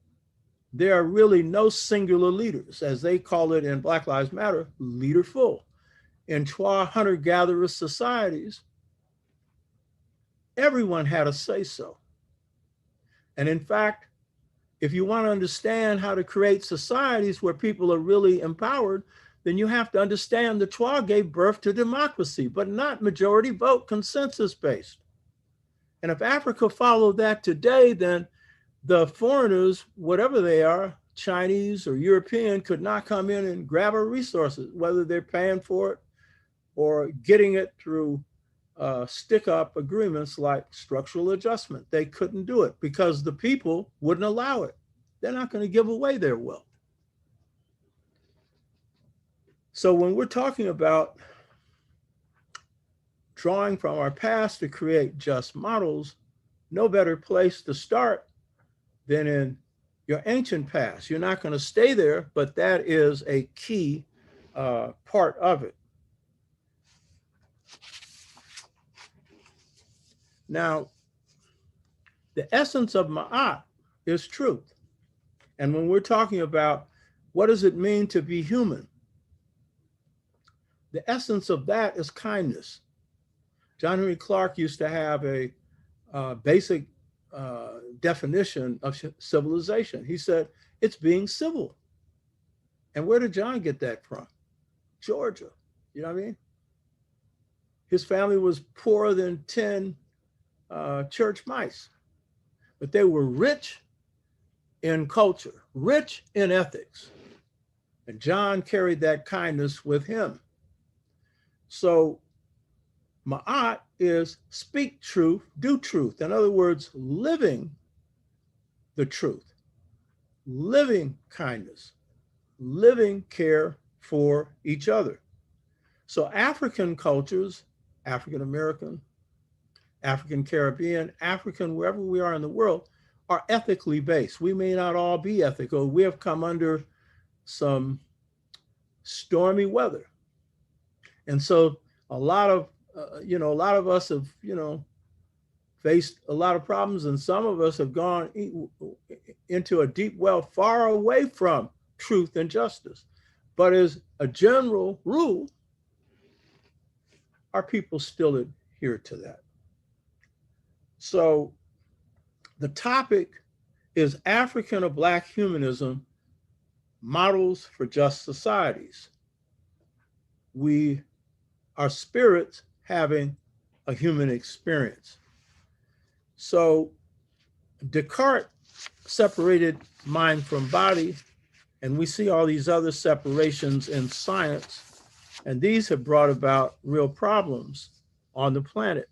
there are really no singular leaders, as they call it in Black Lives Matter, leaderful. In Chwa hunter-gatherer societies, everyone had a say-so. And in fact, if you want to understand how to create societies where people are really empowered, then you have to understand the Chwa gave birth to democracy, but not majority vote, consensus-based. And if Africa followed that today, then the foreigners, whatever they are, Chinese or European, could not come in and grab our resources, whether they're paying for it or getting it through stick-up agreements like structural adjustment. They couldn't do it because the people wouldn't allow it. They're not going to give away their wealth. So when we're talking about drawing from our past to create just models, no better place to start than in your ancient past. You're not going to stay there, but that is a key part of it. Now, the essence of Ma'at is truth. And when we're talking about what does it mean to be human, the essence of that is kindness. John Henry Clark used to have a basic definition of civilization. He said, it's being civil. And where did John get that from? Georgia. You know what I mean? His family was poorer than 10 church mice, but they were rich in culture, rich in ethics. And John carried that kindness with him. So Ma'at is speak truth, do truth. In other words, living the truth, living kindness, living care for each other. So African cultures, African American, African Caribbean, African, wherever we are in the world, are ethically based. We may not all be ethical. We have come under some stormy weather. And so a lot of us have, faced a lot of problems, and some of us have gone into a deep well far away from truth and justice. But as a general rule, our people still adhere to that. So the topic is African or Black humanism models for just societies. We are spirits having a human experience. So Descartes separated mind from body, and we see all these other separations in science, and these have brought about real problems on the planet.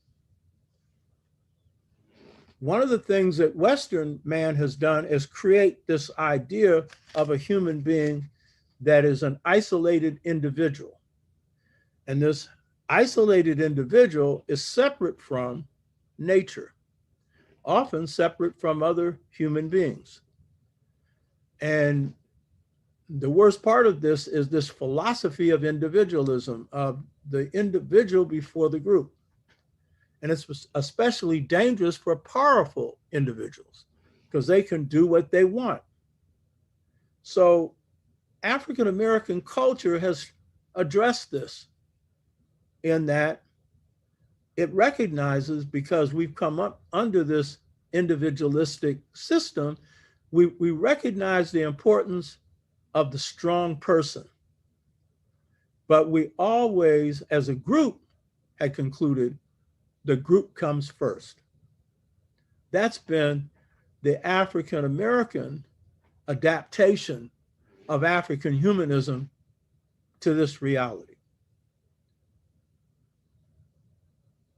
One of the things that Western man has done is create this idea of a human being that is an isolated individual. And this isolated individual is separate from nature, often separate from other human beings. And the worst part of this is this philosophy of individualism, of the individual before the group. And it's especially dangerous for powerful individuals because they can do what they want. So African American culture has addressed this in that it recognizes, because we've come up under this individualistic system, we recognize the importance of the strong person. But we always, as a group, had concluded the group comes first. That's been the African American adaptation of African humanism to this reality.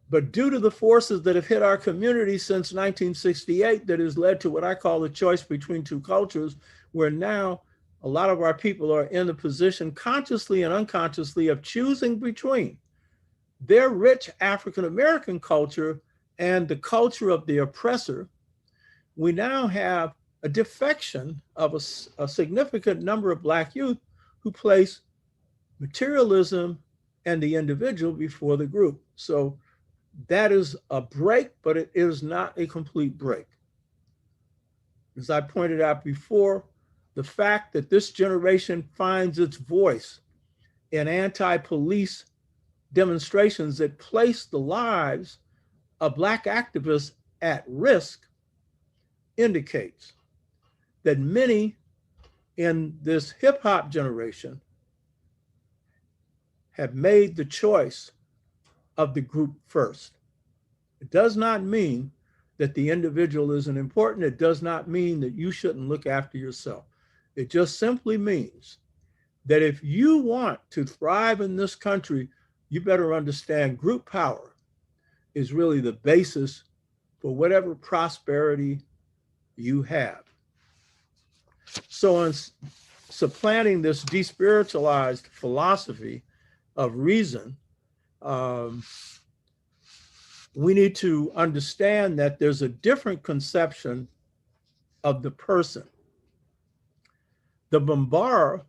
But due to the forces that have hit our community since 1968, that has led to what I call the choice between two cultures, where now a lot of our people are in the position, consciously and unconsciously, of choosing between their rich African American culture and the culture of the oppressor. We now have a defection of a significant number of Black youth who place materialism and the individual before the group. So that is a break, but it is not a complete break. As I pointed out before, the fact that this generation finds its voice in anti-police demonstrations that place the lives of Black activists at risk indicates that many in this hip hop generation have made the choice of the group first. It does not mean that the individual isn't important. It does not mean that you shouldn't look after yourself. It just simply means that if you want to thrive in this country, you better understand group power is really the basis for whatever prosperity you have. So in supplanting this despiritualized philosophy of reason, we need to understand that there's a different conception of the person. The Bambara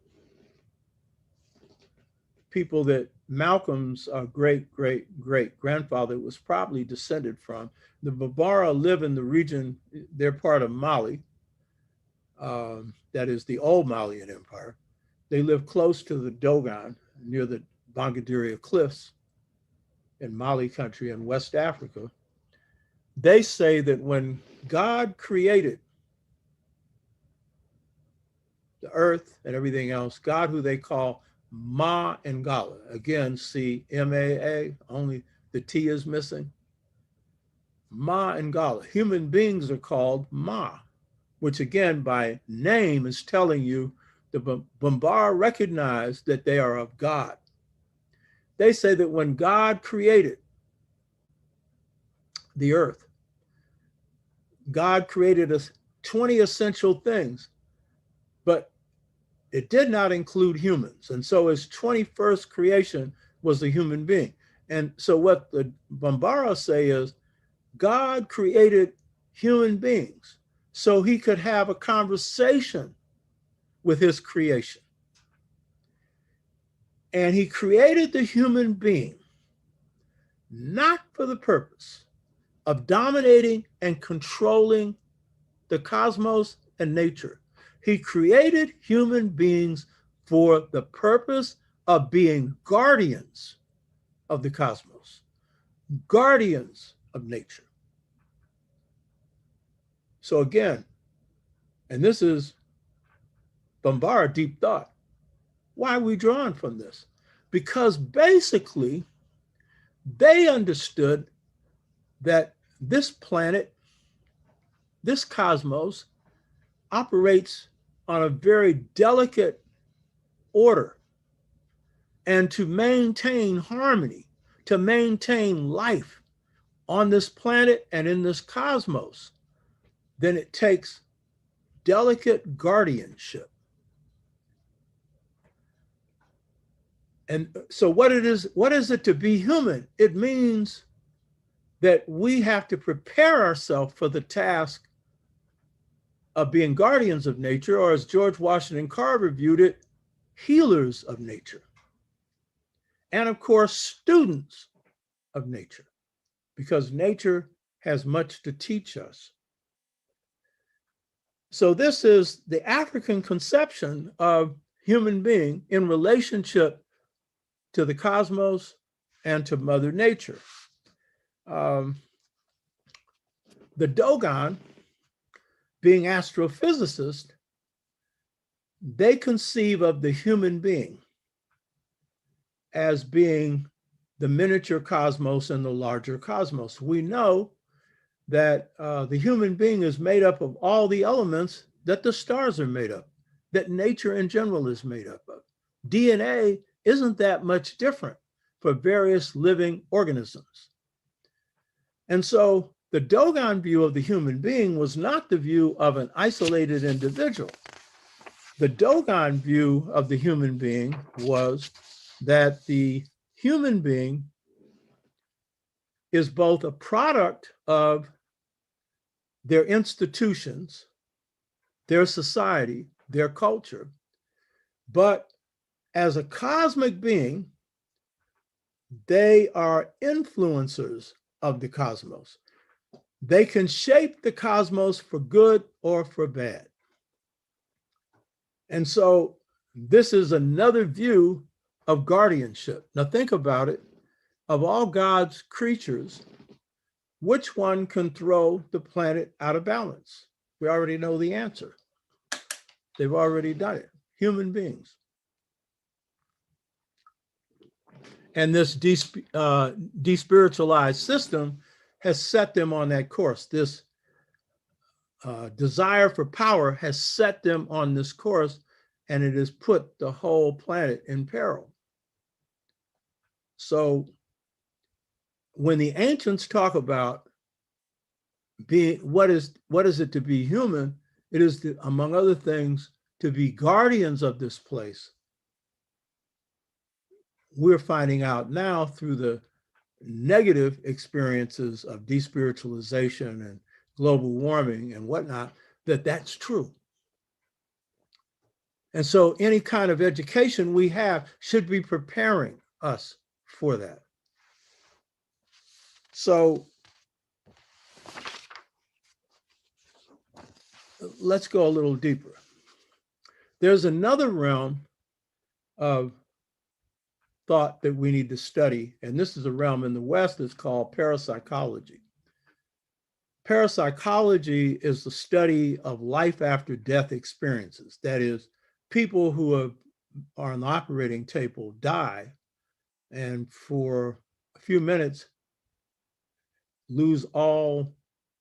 people that Malcolm's great-great-great-grandfather was probably descended from, the Bambara live in the region, they're part of Mali, that is the old Malian Empire. They live close to the Dogon, near the Bangaderia Cliffs in Mali country in West Africa. They say that when God created the earth and everything else, God, who they call Ma Ngala, again, see M-A-A, only the T is missing. Ma Ngala, human beings are called Ma, which again, by name is telling you the Bambara recognize that they are of God. They say that when God created the earth, God created us 20 essential things, but it did not include humans. And so his 21st creation was the human being. And so what the Bambara say is God created human beings so he could have a conversation with his creation. And he created the human being not for the purpose of dominating and controlling the cosmos and nature. He created human beings for the purpose of being guardians of the cosmos, guardians of nature. So again, And this is Bombard deep thought. Why are we drawing from this? Because basically, they understood that this planet, this cosmos, operates on a very delicate order. And to maintain harmony, to maintain life on this planet and in this cosmos, then it takes delicate guardianship. And so what is it to be human? It means that we have to prepare ourselves for the task of being guardians of nature, or as George Washington Carver viewed it, healers of nature. And of course, students of nature, because nature has much to teach us. So this is the African conception of human being in relationship to the cosmos and to Mother Nature. The Dogon, being astrophysicists, they conceive of the human being as being the miniature cosmos and the larger cosmos. We know that the human being is made up of all the elements that the stars are made up, that nature in general is made up of. DNA isn't that much different for various living organisms. And so the Dogon view of the human being was not the view of an isolated individual. The Dogon view of the human being was that the human being is both a product of their institutions, their society, their culture, but as a cosmic being, they are influencers of the cosmos. They can shape the cosmos for good or for bad. And so this is another view of guardianship. Now think about it. Of all God's creatures, which one can throw the planet out of balance? We already know the answer. They've already done it. Human beings. And this despiritualized system has set them on that course. This desire for power has set them on this course, and it has put the whole planet in peril. So when the ancients talk about being, what is it to be human? It is, among other things, to be guardians of this place. We're finding out now through the negative experiences of despiritualization and global warming and whatnot, that that's true. And so any kind of education we have should be preparing us for that. So let's go a little deeper. There's another realm of thought that we need to study, and this is a realm in the West that's called parapsychology. Parapsychology is the study of life after death experiences. That is, people who are on the operating table die, and for a few minutes lose all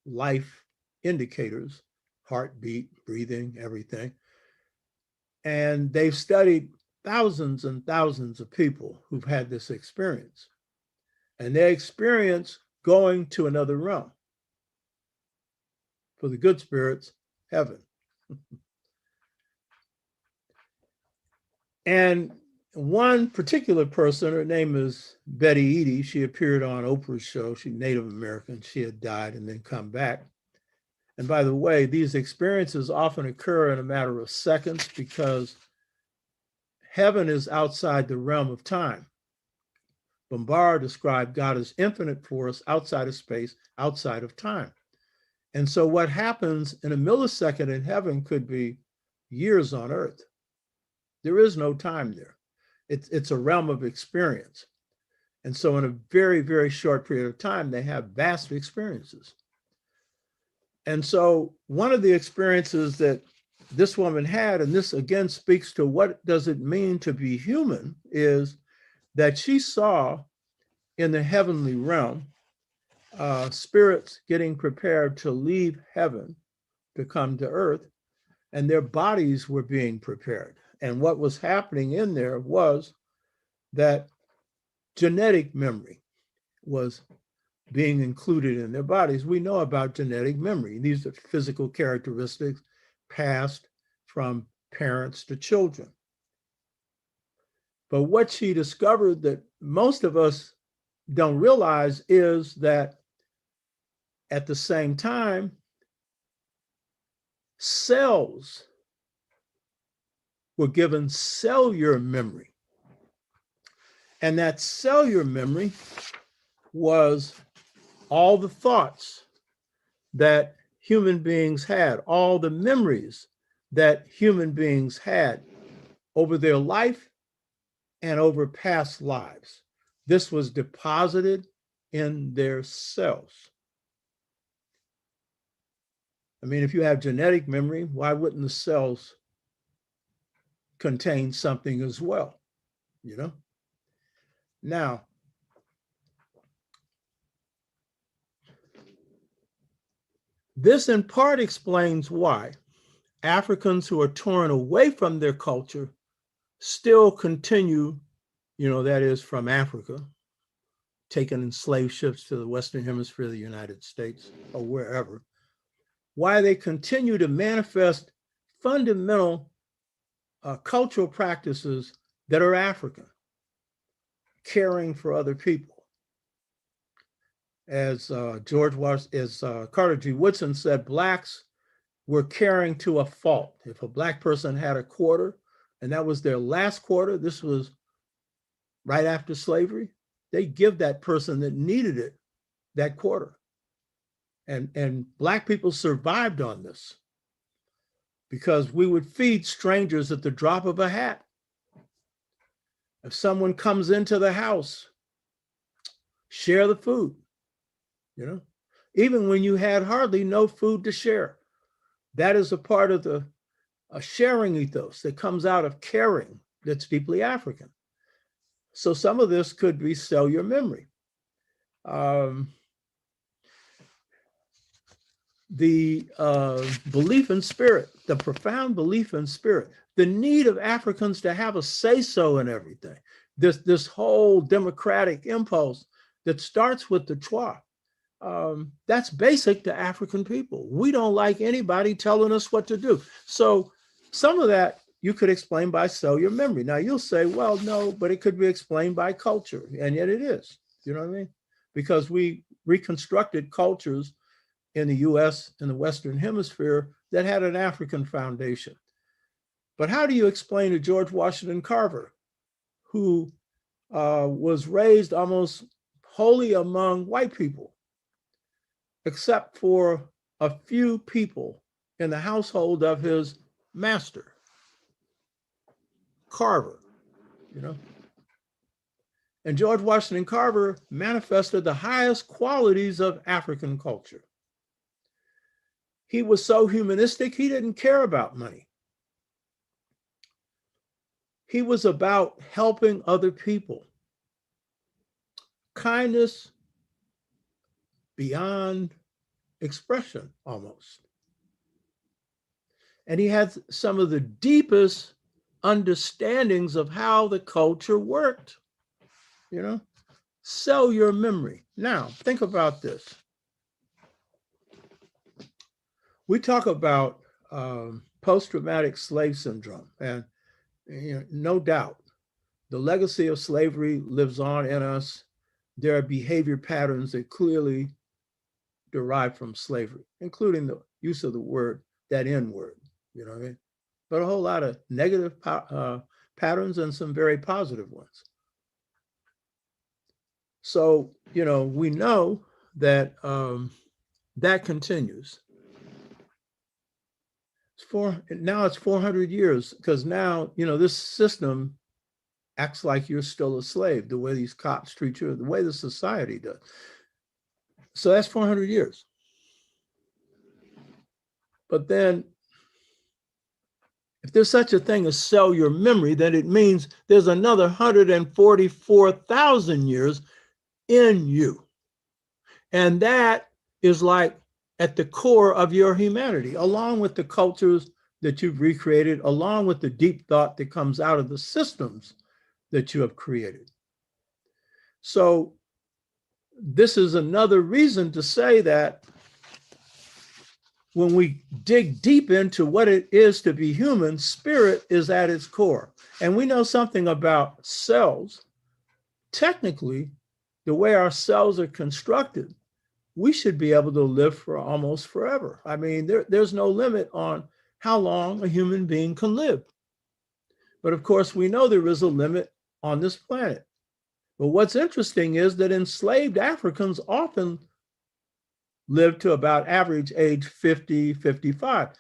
life indicators, heartbeat, breathing, everything. And they've studied thousands and thousands of people who've had this experience. And they experience going to another realm. For the good spirits, heaven. And one particular person, her name is Betty Eady. She appeared on Oprah's show. She's Native American. She had died and then come back. And by the way, these experiences often occur in a matter of seconds because heaven is outside the realm of time. Bombard described God as infinite force, outside of space, outside of time. And so what happens in a millisecond in heaven could be years on earth. There is no time there. It's a realm of experience. And so in a very, very short period of time, they have vast experiences. And so one of the experiences that this woman had, and this again speaks to what does it mean to be human, is that she saw in the heavenly realm spirits getting prepared to leave heaven to come to earth, and their bodies were being prepared. And what was happening in there was that genetic memory was being included in their bodies. We know about genetic memory. These are physical characteristics passed from parents to children. But what she discovered that most of us don't realize is that at the same time, cells were given cellular memory. And that cellular memory was all the thoughts that human beings had, all the memories that human beings had over their life and over past lives. This was deposited in their cells. I mean, if you have genetic memory, why wouldn't the cells contain something as well, you know? Now, this in part explains why Africans who are torn away from their culture still continue, that is from Africa, taken in slave ships to the Western Hemisphere of the United States or wherever, why they continue to manifest fundamental cultural practices that are African, caring for other people. As Carter G. Woodson said, Blacks were caring to a fault. If a Black person had a quarter and that was their last quarter, this was right after slavery, they give that person that needed it that quarter. And Black people survived on this because we would feed strangers at the drop of a hat. If someone comes into the house, share the food, even when you had hardly no food to share. That is a part of a sharing ethos that comes out of caring that's deeply African. So some of this could be cellular memory. The belief in spirit, the profound belief in spirit, the need of Africans to have a say-so in everything, this whole democratic impulse that starts with the Twa, that's basic to African people. We don't like anybody telling us what to do. So some of that you could explain by cellular memory. Now you'll say, well, no, but it could be explained by culture. And yet it is, you know what I mean? Because we reconstructed cultures in the US and the Western Hemisphere that had an African foundation. But how do you explain to George Washington Carver, who was raised almost wholly among white people, except for a few people in the household of his master, Carver, And George Washington Carver manifested the highest qualities of African culture. He was so humanistic, he didn't care about money. He was about helping other people. Kindness beyond expression, almost. And he had some of the deepest understandings of how the culture worked, cellular memory. Now, think about this. We talk about post-traumatic slave syndrome, and no doubt, the legacy of slavery lives on in us. There are behavior patterns that clearly derive from slavery, including the use of the word, that N word, you know what I mean? But a whole lot of negative patterns and some very positive ones. So, we know that that continues. Now it's 400 years, because now, this system acts like you're still a slave, the way these cops treat you, the way the society does. So that's 400 years. But then If there's such a thing as cellular memory, then it means there's another 144,000 years in you. And that is like at the core of your humanity, along with the cultures that you've recreated, along with the deep thought that comes out of the systems that you have created. So this is another reason to say that when we dig deep into what it is to be human, spirit is at its core. And we know something about cells. Technically, the way our cells are constructed, we should be able to live for almost forever. I mean, there's no limit on how long a human being can live. But of course, we know there is a limit on this planet. But what's interesting is that enslaved Africans often lived to about average age 50, 55.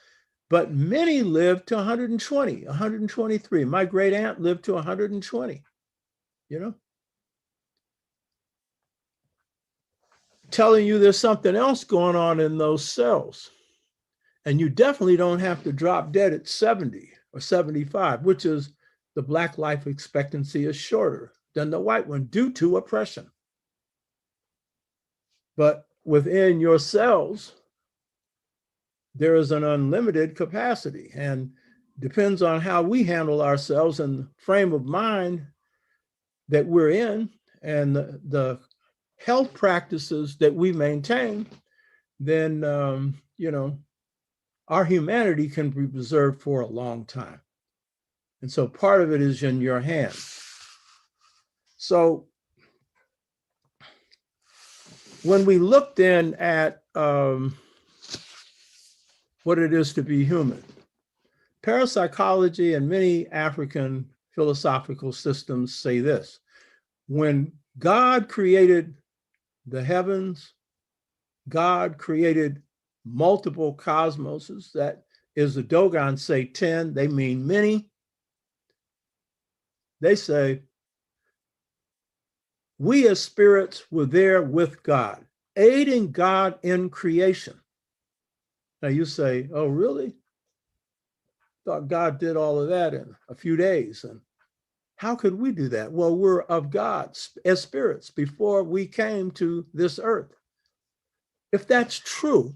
But many lived to 120, 123. My great aunt lived to 120, you know? Telling you there's something else going on in those cells. And you definitely don't have to drop dead at 70 or 75, which is the Black life expectancy is shorter than the white one due to oppression. But within your cells, there is an unlimited capacity, and depends on how we handle ourselves and the frame of mind that we're in and the health practices that we maintain, then, our humanity can be preserved for a long time. And so part of it is in your hands. So when we look then at what it is to be human, parapsychology and many African philosophical systems say this: when God created the heavens, God created multiple cosmoses. That is, the Dogon say 10, they mean many. They say, we as spirits were there with God, aiding God in creation. Now you say, oh, really? Thought God did all of that in a few days. And how could we do that? Well, we're of God as spirits before we came to this earth. If that's true,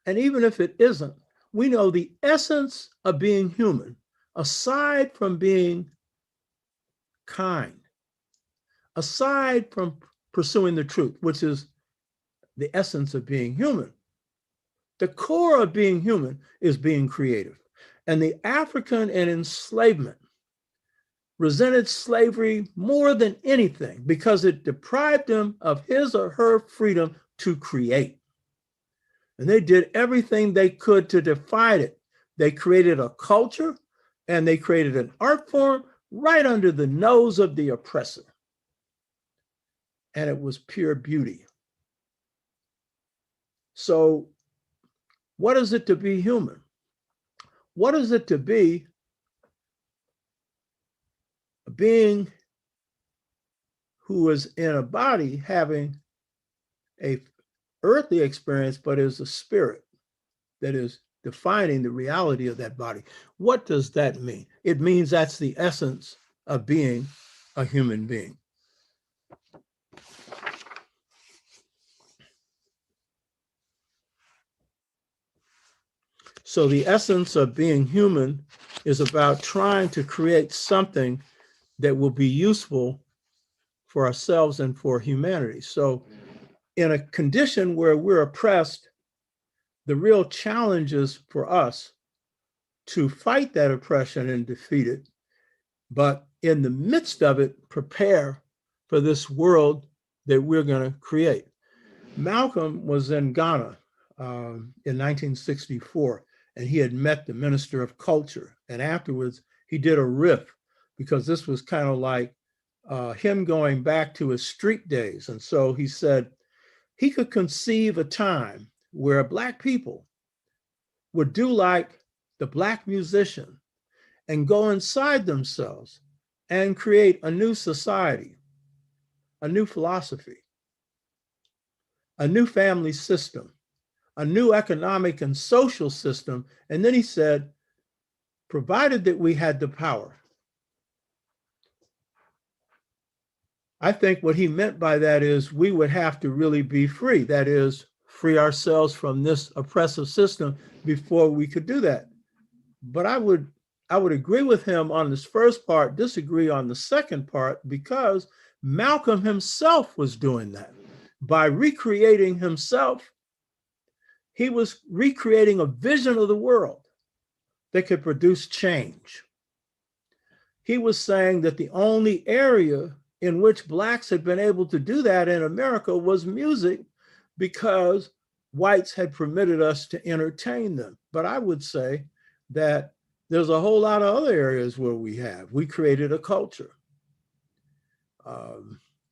and even if it isn't, we know the essence of being human, aside from being kind, aside from pursuing the truth, which is the essence of being human, the core of being human is being creative. And the African and enslavement resented slavery more than anything because it deprived them of his or her freedom to create. And they did everything they could to defy it. They created a culture and they created an art form right under the nose of the oppressor. And it was pure beauty. So, what is it to be human? What is it to be a being who is in a body having a earthly experience, but is a spirit that is defining the reality of that body? What does that mean? It means that's the essence of being a human being. So the essence of being human is about trying to create something that will be useful for ourselves and for humanity. So in a condition where we're oppressed, the real challenge is for us to fight that oppression and defeat it, but in the midst of it, prepare for this world that we're going to create. Malcolm was in Ghana in 1964, and he had met the Minister of Culture. And afterwards, he did a riff because this was kind of like him going back to his street days. And so he said he could conceive a time where Black people would do like the Black musician and go inside themselves and create a new society, a new philosophy, a new family system, a new economic and social system. And then he said, provided that we had the power. I think what he meant by that is we would have to really be free. That is, free ourselves from this oppressive system before we could do that. But I would agree with him on this first part, disagree on the second part, because Malcolm himself was doing that. By recreating himself, he was recreating a vision of the world that could produce change. He was saying that the only area in which Blacks had been able to do that in America was music, because whites had permitted us to entertain them. But I would say that there's a whole lot of other areas where we created a culture.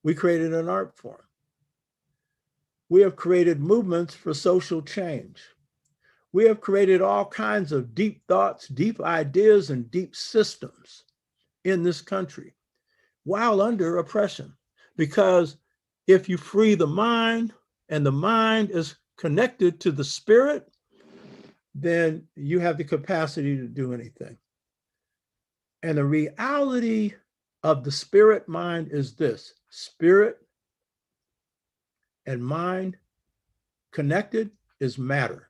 We created an art form. We have created movements for social change. We have created all kinds of deep thoughts, deep ideas, and deep systems in this country while under oppression. Because if you free the mind, and the mind is connected to the spirit, then you have the capacity to do anything. And the reality of the spirit mind is this: spirit and mind connected is matter,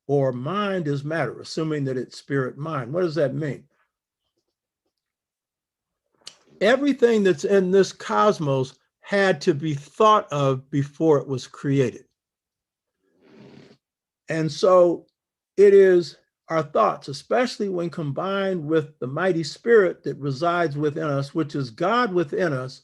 or mind is matter, assuming that it's spirit mind. What does that mean? Everything that's in this cosmos had to be thought of before it was created. And so it is our thoughts, especially when combined with the mighty spirit that resides within us, which is God within us,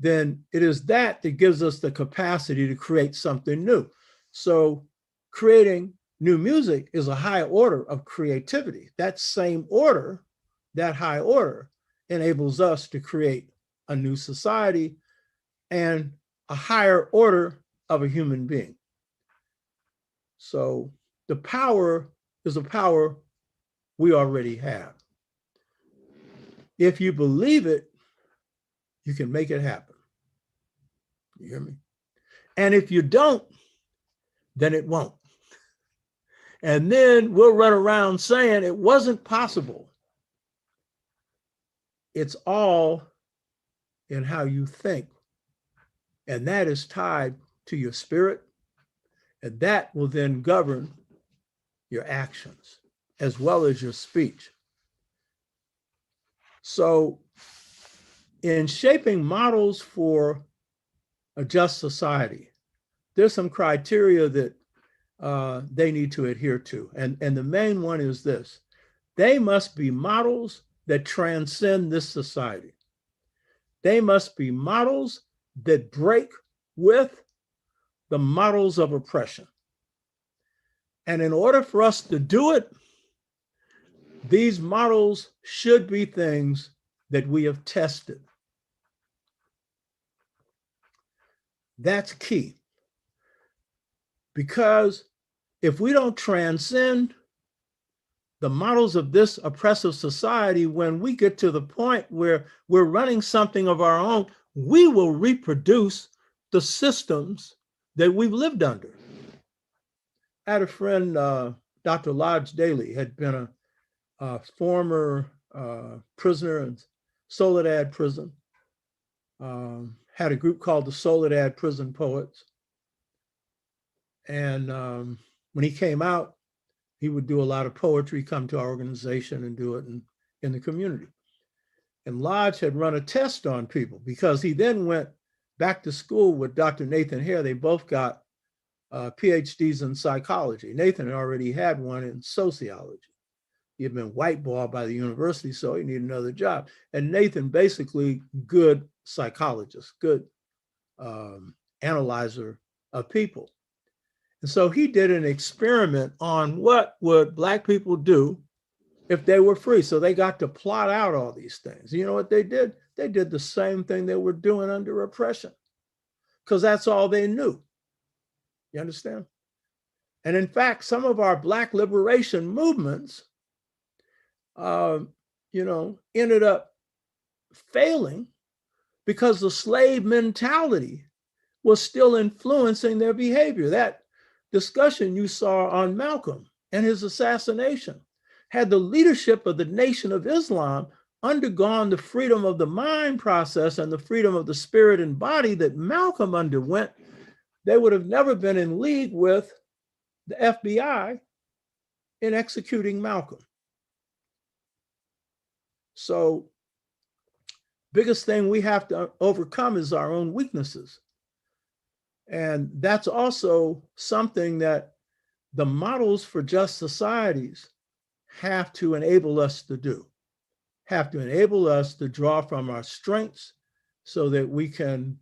then it is that that gives us the capacity to create something new. So creating new music is a high order of creativity. That same order, that high order, enables us to create a new society and a higher order of a human being. So the power is a power we already have. If you believe it, you can make it happen. You hear me? And if you don't, then it won't. And then we'll run around saying it wasn't possible. It's all in how you think. And that is tied to your spirit. And that will then govern your actions as well as your speech. So in shaping models for a just society, there's some criteria that they need to adhere to. And the main one is this: they must be models that transcend this society. They must be models that break with the models of oppression. And in order for us to do it, these models should be things that we have tested. That's key. Because if we don't transcend the models of this oppressive society, when we get to the point where we're running something of our own, we will reproduce the systems that we've lived under. I had a friend, Dr. Lodge Daly, had been a former prisoner in Soledad prison, had a group called the Soledad Prison Poets. And when he came out, he would do a lot of poetry, come to our organization and do it in the community. And Lodge had run a test on people, because he then went back to school with Dr. Nathan Hare. They both got PhDs in psychology. Nathan already had one in sociology. He had been whiteballed by the university, so he needed another job. And Nathan, basically good psychologist, good analyzer of people. And so he did an experiment on what would Black people do if they were free. So they got to plot out all these things. You know what they did? They did the same thing they were doing under oppression, because that's all they knew. You understand? And in fact, some of our Black liberation movements, ended up failing because the slave mentality was still influencing their behavior. discussion you saw on Malcolm and his assassination? Had the leadership of the Nation of Islam undergone the freedom of the mind process and the freedom of the spirit and body that Malcolm underwent, they would have never been in league with the FBI in executing Malcolm. So, biggest thing we have to overcome is our own weaknesses. And that's also something that the models for just societies have to enable us to do, have to enable us to draw from our strengths so that we can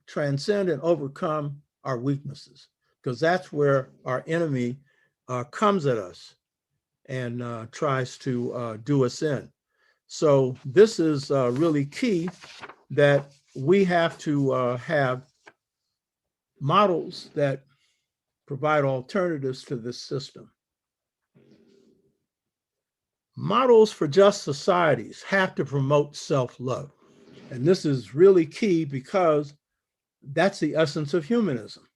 transcend and overcome our weaknesses, because that's where our enemy comes at us and tries to do us in. So this is really key, that we have to have models that provide alternatives to this system. Models for just societies have to promote self-love. And this is really key because that's the essence of humanism.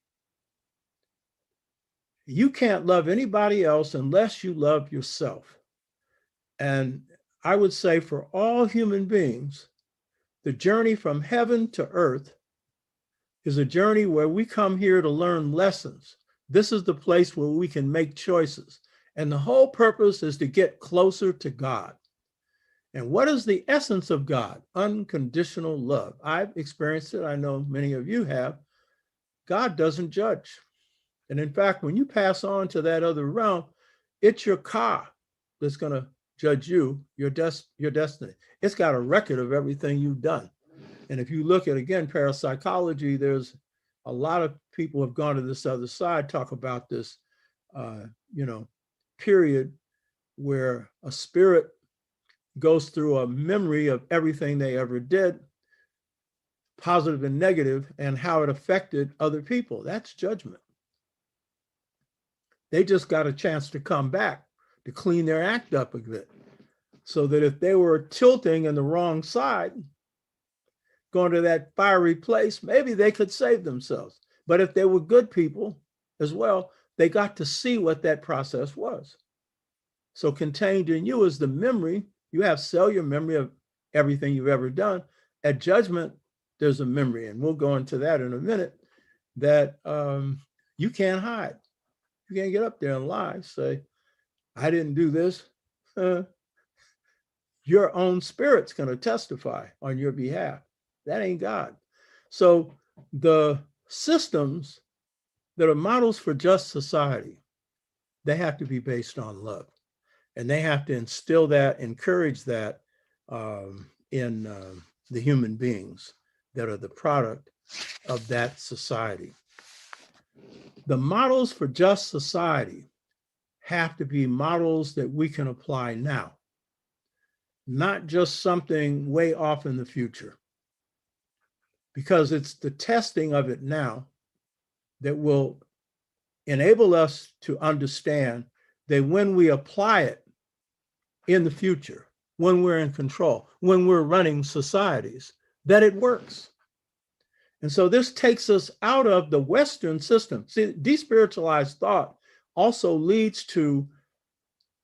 You can't love anybody else unless you love yourself. And I would say for all human beings, the journey from heaven to earth is a journey where we come here to learn lessons. This is the place where we can make choices. And the whole purpose is to get closer to God. And what is the essence of God? Unconditional love. I've experienced it. I know many of you have. God doesn't judge. And in fact, when you pass on to that other realm, it's your car that's going to judge you, your destiny. It's got a record of everything you've done. And if you look at, again, parapsychology, there's a lot of people have gone to this other side, talk about this, period where a spirit goes through a memory of everything they ever did, positive and negative, and how it affected other people. That's judgment. They just got a chance to come back to clean their act up a bit, so that if they were tilting in the wrong side, going to that fiery place, maybe they could save themselves. But if they were good people as well, they got to see what that process was. So contained in you is the memory. You have cellular memory of everything you've ever done. At judgment, there's a memory, and we'll go into that in a minute, that you can't hide. You can't get up there and lie, say, I didn't do this. Your own spirit's going to testify on your behalf. That ain't God. So the systems that are models for just society, they have to be based on love. And they have to instill that, encourage that in the human beings that are the product of that society. The models for just society have to be models that we can apply now, not just something way off in the future, because it's the testing of it now that will enable us to understand that when we apply it in the future, when we're in control, when we're running societies, that it works. And so this takes us out of the Western system. See, despiritualized thought also leads to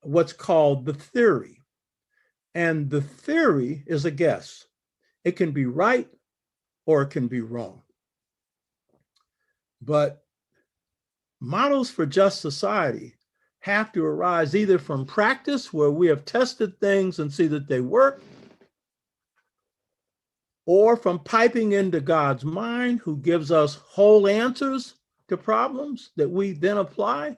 what's called the theory. And the theory is a guess. It can be right or it can be wrong. But models for just society have to arise either from practice, where we have tested things and see that they work, or from piping into God's mind, who gives us whole answers to problems that we then apply,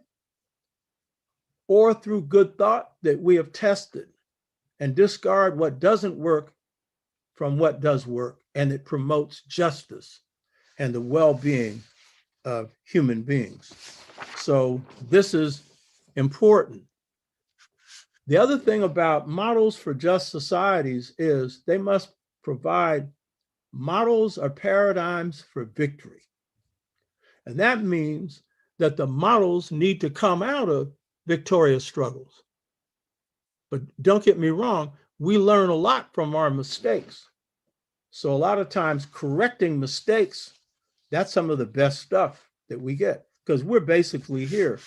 or through good thought that we have tested and discard what doesn't work from what does work, and it promotes justice and the well-being of human beings. So this is important. The other thing about models for just societies is they must provide models or paradigms for victory. And that means that the models need to come out of victorious struggles. But don't get me wrong, we learn a lot from our mistakes. So a lot of times correcting mistakes, that's some of the best stuff that we get. because we're basically here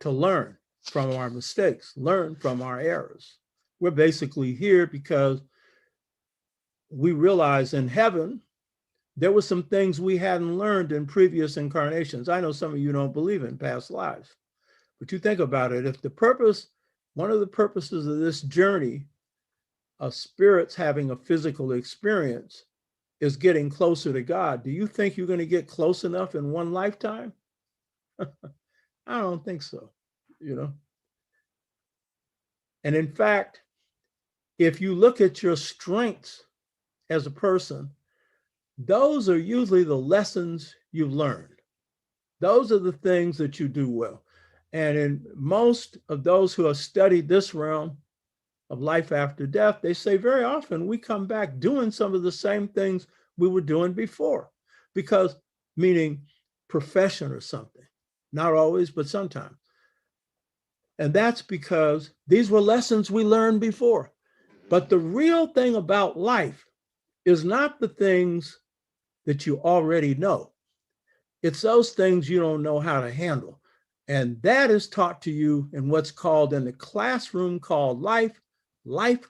to learn from our mistakes, learn from our errors. We're basically here because we realize in heaven, there were some things we hadn't learned in previous incarnations. I know some of you don't believe in past lives, but you think about it. If the purpose, one of the purposes of this journey of spirits having a physical experience is getting closer to God, do you think you're going to get close enough in one lifetime? I don't think so, you know. And in fact, if you look at your strengths as a person, those are usually the lessons you've learned. Those are the things that you do well. And in most of those who have studied this realm of life after death, they say very often we come back doing some of the same things we were doing before, because meaning profession or something, not always, but sometimes. And that's because these were lessons we learned before. But the real thing about life is not the things that you already know. It's those things you don't know how to handle. And that is taught to you in what's called in the classroom called life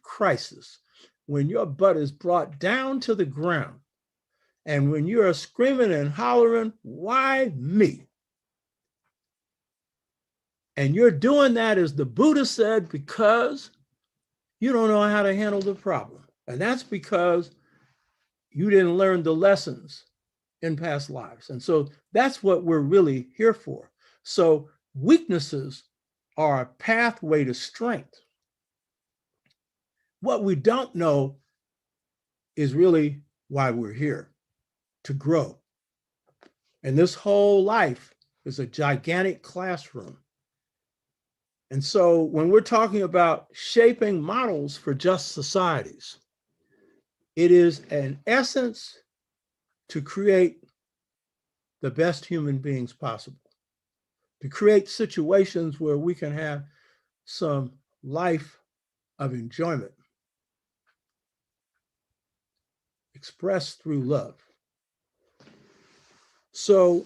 crisis, when your butt is brought down to the ground. And when you are screaming and hollering, why me? And you're doing that, as the Buddha said, because you don't know how to handle the problem. And that's because you didn't learn the lessons in past lives. And so that's what we're really here for. So weaknesses are a pathway to strength. What we don't know is really why we're here, to grow. And this whole life is a gigantic classroom. And so when we're talking about shaping models for just societies, it is in essence to create the best human beings possible, to create situations where we can have some life of enjoyment expressed through love. So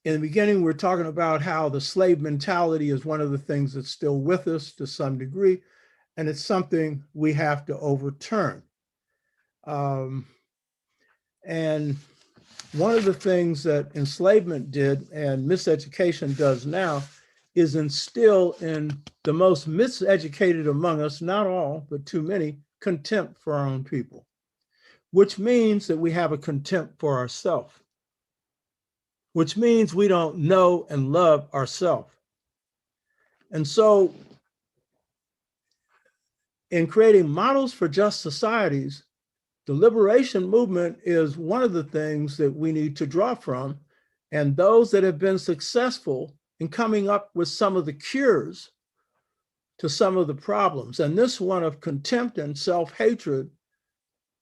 in the beginning, we're talking about how the slave mentality is one of the things that's still with us to some degree, and it's something we have to overturn. And one of the things that enslavement did and miseducation does now is instill in the most miseducated among us, not all, but too many, contempt for our own people, which means that we have a contempt for ourselves, which means we don't know and love ourselves. And so in creating models for just societies, the liberation movement is one of the things that we need to draw from. And those that have been successful in coming up with some of the cures to some of the problems, and this one of contempt and self-hatred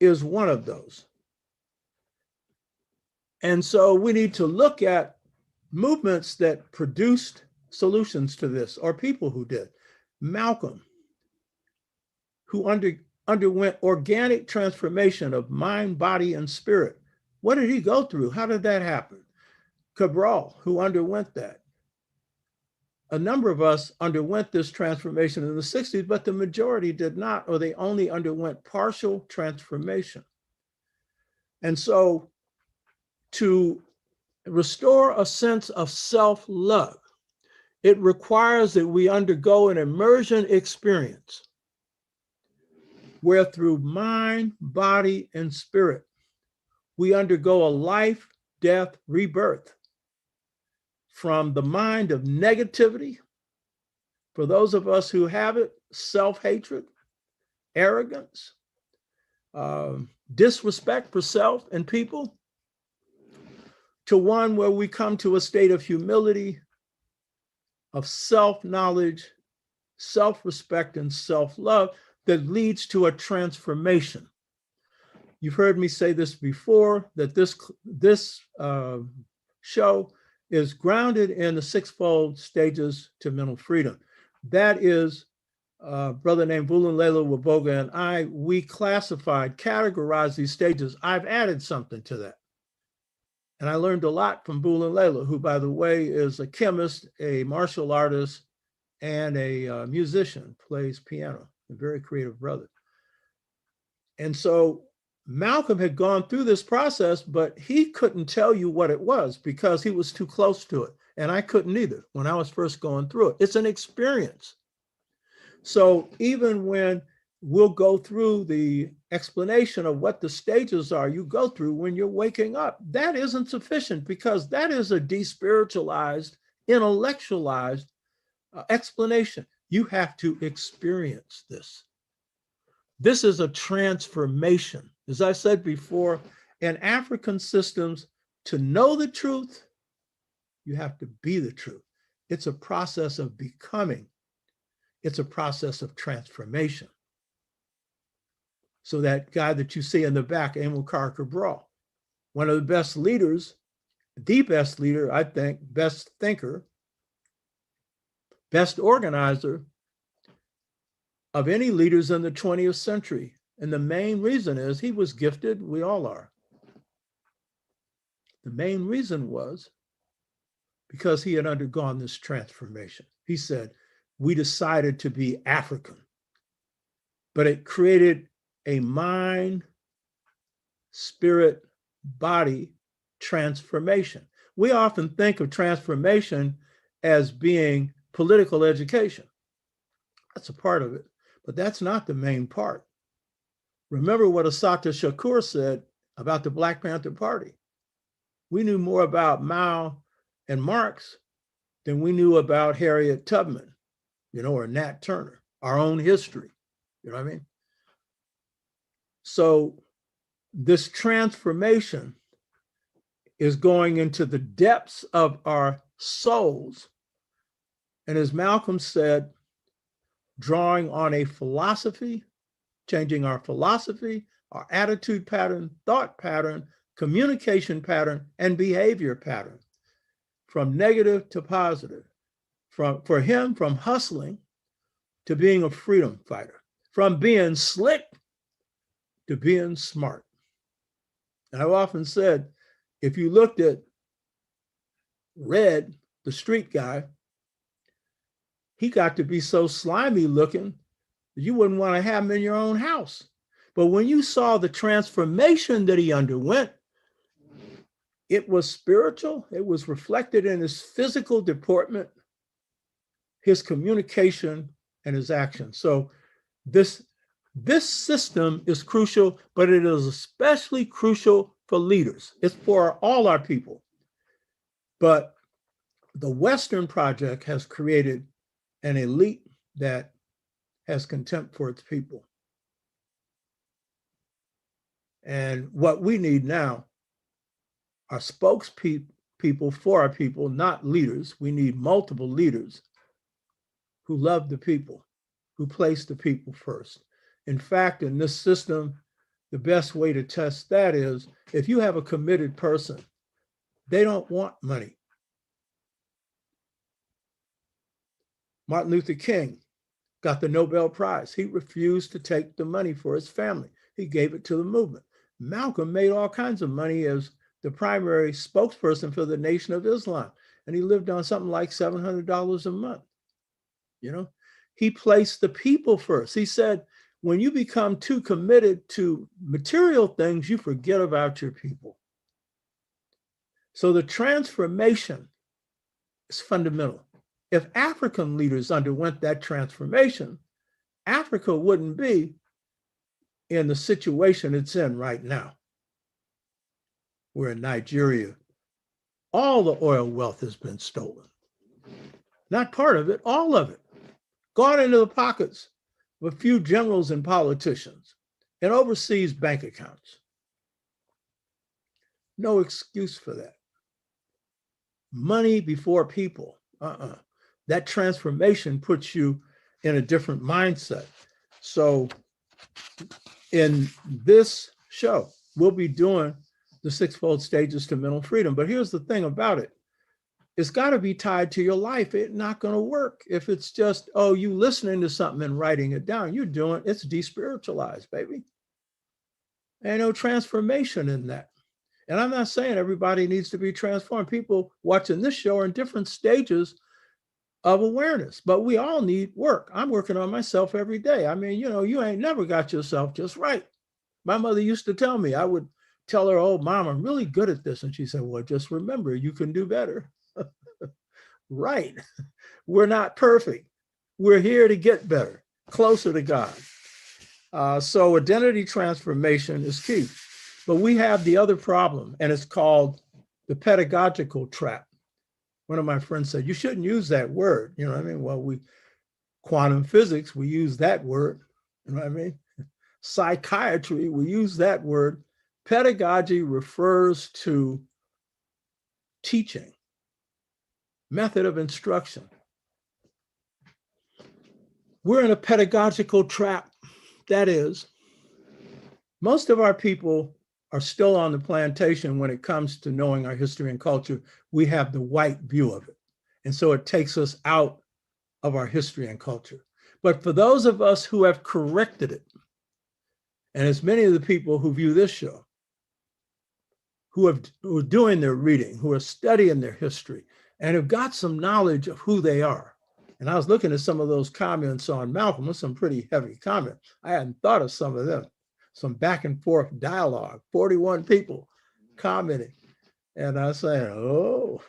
is one of those. And so we need to look at movements that produced solutions to this, or people who did. Malcolm, who underwent organic transformation of mind, body, and spirit. What did he go through? How did that happen? Cabral, who underwent that. A number of us underwent this transformation in the 60s, but the majority did not, or they only underwent partial transformation. And so to restore a sense of self-love, it requires that we undergo an immersion experience where through mind, body, and spirit, we undergo a life, death, rebirth from the mind of negativity, for those of us who have it, self-hatred, arrogance, disrespect for self and people, to one where we come to a state of humility, of self-knowledge, self-respect, and self-love that leads to a transformation. You've heard me say this before, that this show is grounded in the sixfold stages to mental freedom. That is a brother named Vulunlela Waboga and I, we categorized these stages. I've added something to that. And I learned a lot from Bulin Layla, who, by the way, is a chemist, a martial artist, and a musician, plays piano, a very creative brother. And so Malcolm had gone through this process, but he couldn't tell you what it was because he was too close to it. And I couldn't either when I was first going through it. It's an experience. So even when we'll go through the explanation of what the stages are you go through when you're waking up, that isn't sufficient because that is a despiritualized, intellectualized explanation. You have to experience this. This is a transformation. As I said before, in African systems, to know the truth, you have to be the truth. It's a process of becoming. It's a process of transformation. So that guy that you see in the back, Amilcar Cabral, one of the best leaders, the best leader, I think, best thinker, best organizer of any leaders in the 20th century. And the main reason is he was gifted, we all are. The main reason was because he had undergone this transformation. He said, we decided to be African, but it created a mind, spirit, body transformation. We often think of transformation as being political education. That's a part of it, but that's not the main part. Remember what Assata Shakur said about the Black Panther Party. We knew more about Mao and Marx than we knew about Harriet Tubman, or Nat Turner, our own history. You know what I mean? So this transformation is going into the depths of our souls. And as Malcolm said, drawing on a philosophy, changing our philosophy, our attitude pattern, thought pattern, communication pattern, and behavior pattern, from negative to positive. For him, from hustling to being a freedom fighter, from being slick to being smart. And I've often said, if you looked at Red, the street guy, he got to be so slimy looking that you wouldn't want to have him in your own house. But when you saw the transformation that he underwent, it was spiritual. It was reflected in his physical deportment, his communication, and his action. So this system is crucial, but it is especially crucial for leaders. It's for all our people. But the Western project has created an elite that has contempt for its people. And what we need now are spokespeople for our people, not leaders. We need multiple leaders who love the people, who place the people first. In fact, in this system, the best way to test that is if you have a committed person, they don't want money. Martin Luther King got the Nobel Prize. He refused to take the money for his family. He gave it to the movement. Malcolm made all kinds of money as the primary spokesperson for the Nation of Islam, and he lived on something like $700 a month. He placed the people first. He said, when you become too committed to material things, you forget about your people. So the transformation is fundamental. If African leaders underwent that transformation, Africa wouldn't be in the situation it's in right now. We're in Nigeria. All the oil wealth has been stolen. Not part of it, all of it. Gone into the pockets of a few generals and politicians and overseas bank accounts. No excuse for that. Money before people. That transformation puts you in a different mindset. So in this show, we'll be doing the 6-fold stages to mental freedom. But here's the thing about it. It's got to be tied to your life. It's not going to work if it's just, you listening to something and writing it down. It's despiritualized, baby. Ain't no transformation in that. And I'm not saying everybody needs to be transformed. People watching this show are in different stages of awareness, but we all need work. I'm working on myself every day. I mean, you ain't never got yourself just right. My mother used to tell me, I would tell her, oh, Mom, I'm really good at this. And she said, well, just remember, you can do better. Right. We're not perfect. We're here to get better, closer to God. So identity transformation is key. But we have the other problem, and it's called the pedagogical trap. One of my friends said, you shouldn't use that word. You know what I mean? Well, quantum physics, we use that word. You know what I mean? Psychiatry, we use that word. Pedagogy refers to teaching, method of instruction. We're in a pedagogical trap. That is, most of our people are still on the plantation when it comes to knowing our history and culture. We have the white view of it. And so it takes us out of our history and culture. But for those of us who have corrected it, and as many of the people who view this show, who are doing their reading, who are studying their history, and have got some knowledge of who they are. And I was looking at some of those comments on Malcolm with some pretty heavy comments. I hadn't thought of some of them. Some back and forth dialogue, 41 people commenting. And I was saying, oh,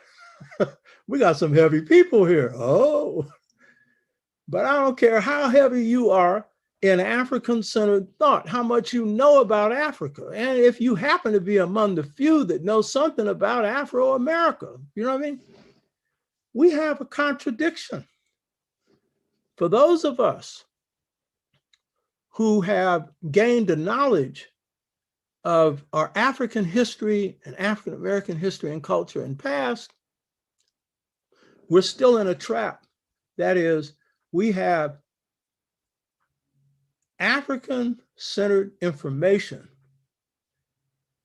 we got some heavy people here. Oh, but I don't care how heavy you are in African-centered thought, how much you know about Africa. And if you happen to be among the few that know something about Afro-America, you know what I mean? We have a contradiction. For those of us who have gained a knowledge of our African history and African American history and culture and past, we're still in a trap. That is, we have African-centered information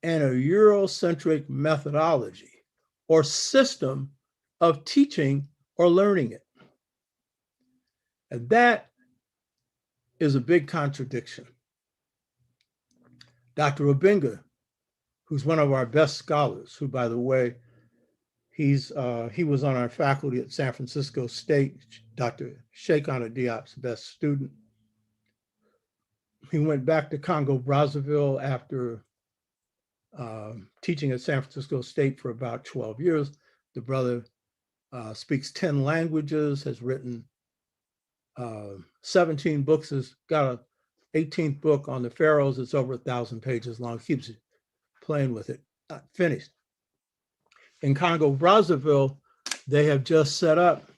and a Eurocentric methodology or system of teaching or learning it. And that is a big contradiction. Dr. Obenga, who's one of our best scholars, who, by the way, he was on our faculty at San Francisco State, Dr. Sheikana Diop's best student. He went back to Congo Brazzaville after teaching at San Francisco State for about 12 years. The brother speaks 10 languages, has written 17 books, has got an 18th book on the pharaohs. It's over 1,000 pages long, keeps playing with it, finished. In Congo Brazzaville, they have just set up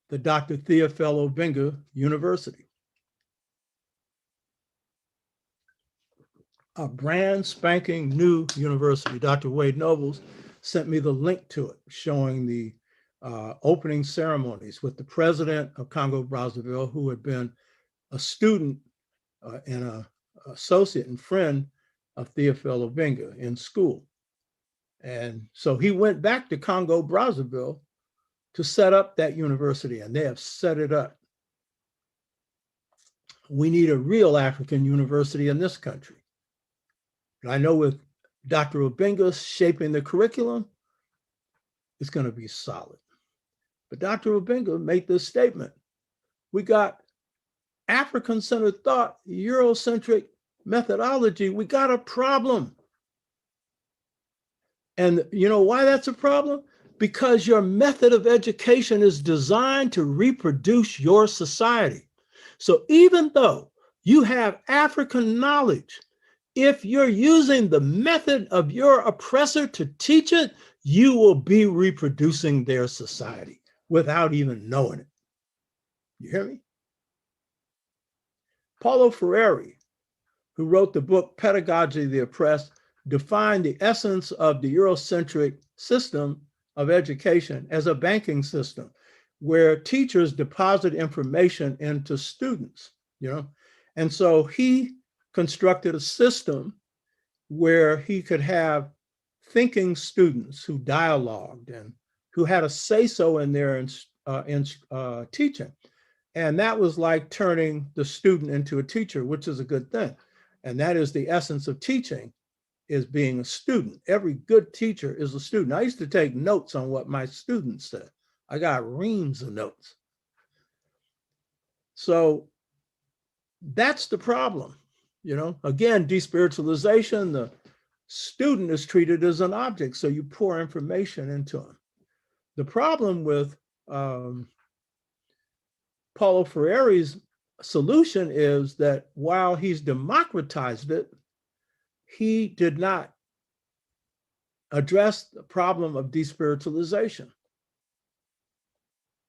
the Dr. Theophile Obenga University, a brand spanking new university. Dr. Wade Nobles sent me the link to it, showing the opening ceremonies with the president of Congo Brazzaville, who had been a student and an associate and friend of Theophile Obenga in school. And so he went back to Congo Brazzaville to set up that university, and they have set it up. We need a real African university in this country. And I know with Dr. Obenga shaping the curriculum, it's going to be solid. But Dr. Obenga made this statement: we got African-centered thought, Eurocentric methodology, we got a problem. And you know why that's a problem? Because your method of education is designed to reproduce your society. So even though you have African knowledge, if you're using the method of your oppressor to teach it, you will be reproducing their society without even knowing it. You hear me? Paulo Freire, who wrote the book Pedagogy of the Oppressed, defined the essence of the Eurocentric system of education as a banking system where teachers deposit information into students, And so he constructed a system where he could have thinking students who dialogued and who had a say-so in their teaching. And that was like turning the student into a teacher, which is a good thing. And that is the essence of teaching, is being a student. Every good teacher is a student. I used to take notes on what my students said. I got reams of notes. So that's the problem. You know, again, despiritualization, the student is treated as an object. So you pour information into him. The problem with Paulo Freire's solution is that while he's democratized it, he did not address the problem of despiritualization.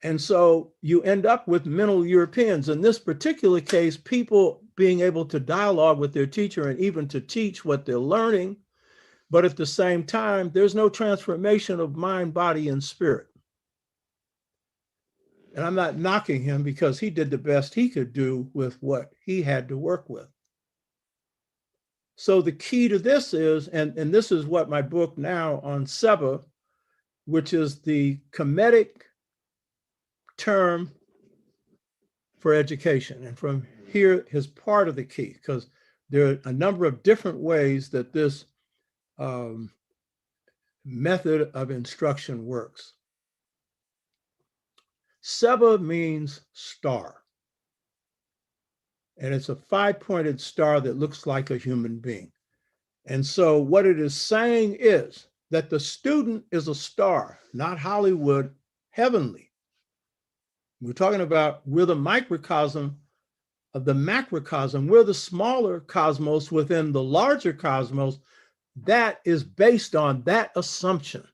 And so you end up with mental Europeans. In this particular case, people being able to dialogue with their teacher and even to teach what they're learning, but at the same time, there's no transformation of mind, body, and spirit. And I'm not knocking him because he did the best he could do with what he had to work with. So the key to this is, and this is what my book now on Seba, which is the Kemetic term for education. And from here is part of the key, because there are a number of different ways that this method of instruction works. Seba means star. And it's a 5-pointed star that looks like a human being. And so what it is saying is that the student is a star, not Hollywood, heavenly. We're talking about we're the microcosm of the macrocosm. We're the smaller cosmos within the larger cosmos. That is based on that assumption.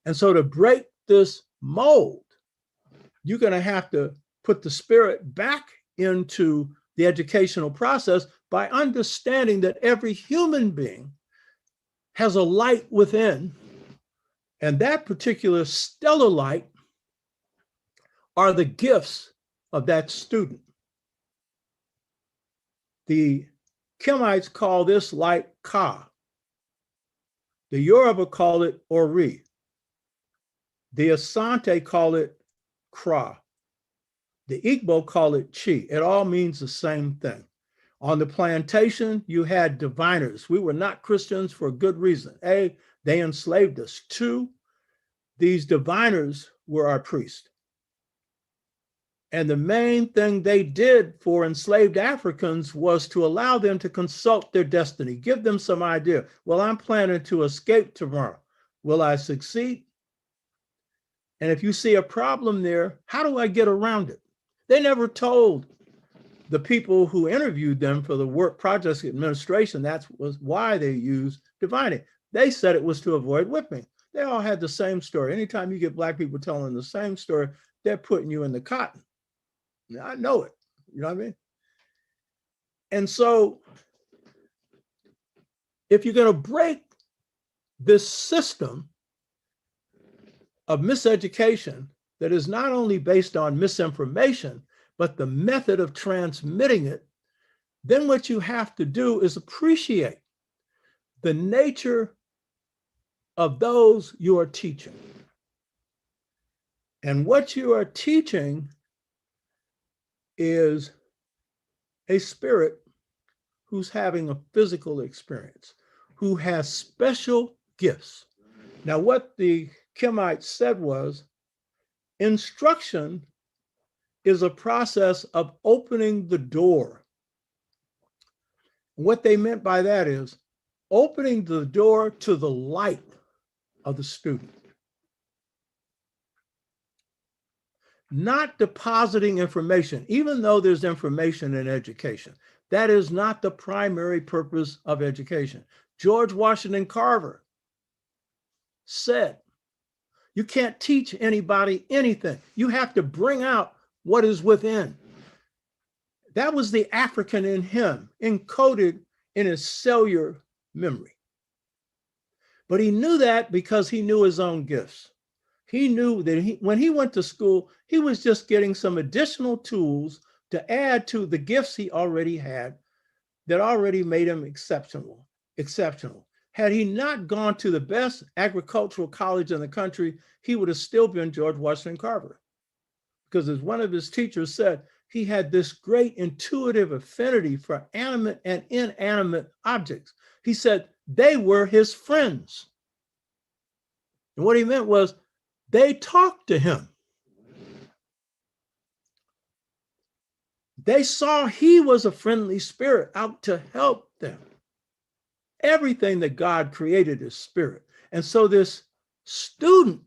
And so to break this mold, you're going to have to put the spirit back into the educational process by understanding that every human being has a light within, and that particular stellar light are the gifts of that student. The Kemites call this light Ka. The Yoruba call it Ori. The Asante call it Kra. The Igbo call it Chi. It all means the same thing. On the plantation, you had diviners. We were not Christians for a good reason. A, they enslaved us. 2, these diviners were our priests. And the main thing they did for enslaved Africans was to allow them to consult their destiny, give them some idea. Well, I'm planning to escape tomorrow. Will I succeed? And if you see a problem there, how do I get around it? They never told the people who interviewed them for the work projects administration that was why they used divining. They said it was to avoid whipping. They all had the same story. Anytime you get Black people telling the same story, they're putting you in the cotton. I know it, you know what I mean? And so if you're going to break this system of miseducation that is not only based on misinformation, but the method of transmitting it, then what you have to do is appreciate the nature of those you are teaching. And what you are teaching is a spirit who's having a physical experience, who has special gifts. Now, what the Kemites said was, instruction is a process of opening the door. What they meant by that is opening the door to the light of the student. Not depositing information, even though there's information in education. That is not the primary purpose of education. George Washington Carver said, you can't teach anybody anything. You have to bring out what is within. That was the African in him, encoded in his cellular memory. But he knew that because he knew his own gifts. He knew that when he went to school, he was just getting some additional tools to add to the gifts he already had that already made him exceptional. Had he not gone to the best agricultural college in the country, he would have still been George Washington Carver. Because as one of his teachers said, he had this great intuitive affinity for animate and inanimate objects. He said they were his friends. And what he meant was they talked to him. They saw he was a friendly spirit out to help them. Everything that God created is spirit. And so this student,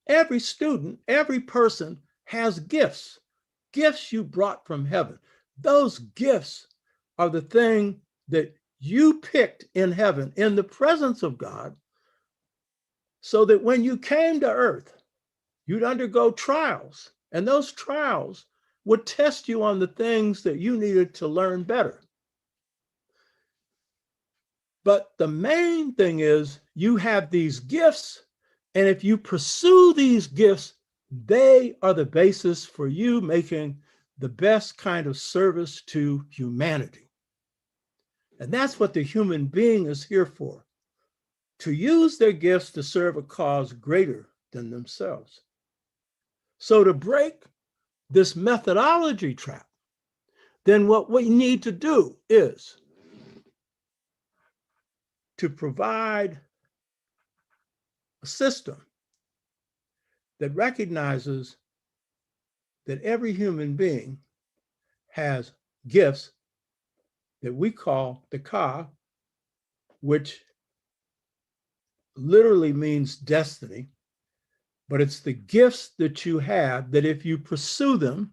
every person has gifts, gifts you brought from heaven. Those gifts are the thing that you picked in heaven, in the presence of God, so that when you came to earth, you'd undergo trials, and those trials would test you on the things that you needed to learn better. But the main thing is you have these gifts, and if you pursue these gifts, they are the basis for you making the best kind of service to humanity. And that's what the human being is here for, to use their gifts to serve a cause greater than themselves. So to break this methodology trap, then what we need to do is to provide a system that recognizes that every human being has gifts that we call the ka, which literally means destiny, but it's the gifts that you have that if you pursue them,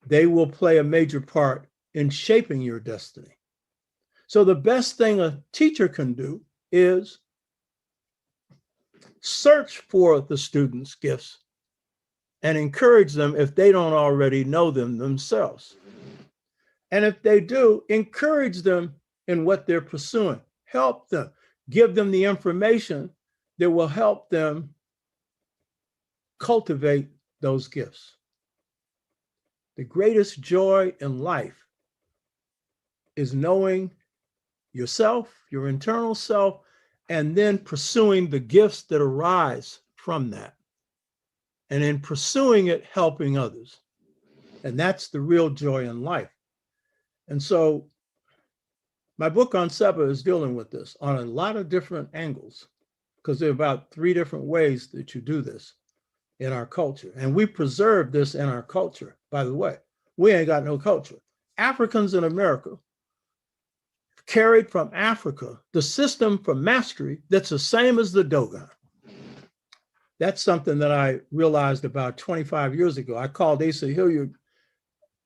they will play a major part in shaping your destiny. So the best thing a teacher can do is search for the students' gifts and encourage them if they don't already know them themselves. And if they do, encourage them in what they're pursuing. Help them. Give them the information that will help them cultivate those gifts. The greatest joy in life is knowing yourself, your internal self, and then pursuing the gifts that arise from that. And in pursuing it, helping others. And that's the real joy in life. And so my book on Seba is dealing with this on a lot of different angles, because there are about 3 different ways that you do this in our culture. And we preserve this in our culture, by the way. We ain't got no culture. Africans in America carried from Africa the system for mastery that's the same as the Dogon. That's something that I realized about 25 years ago. I called Asa Hilliard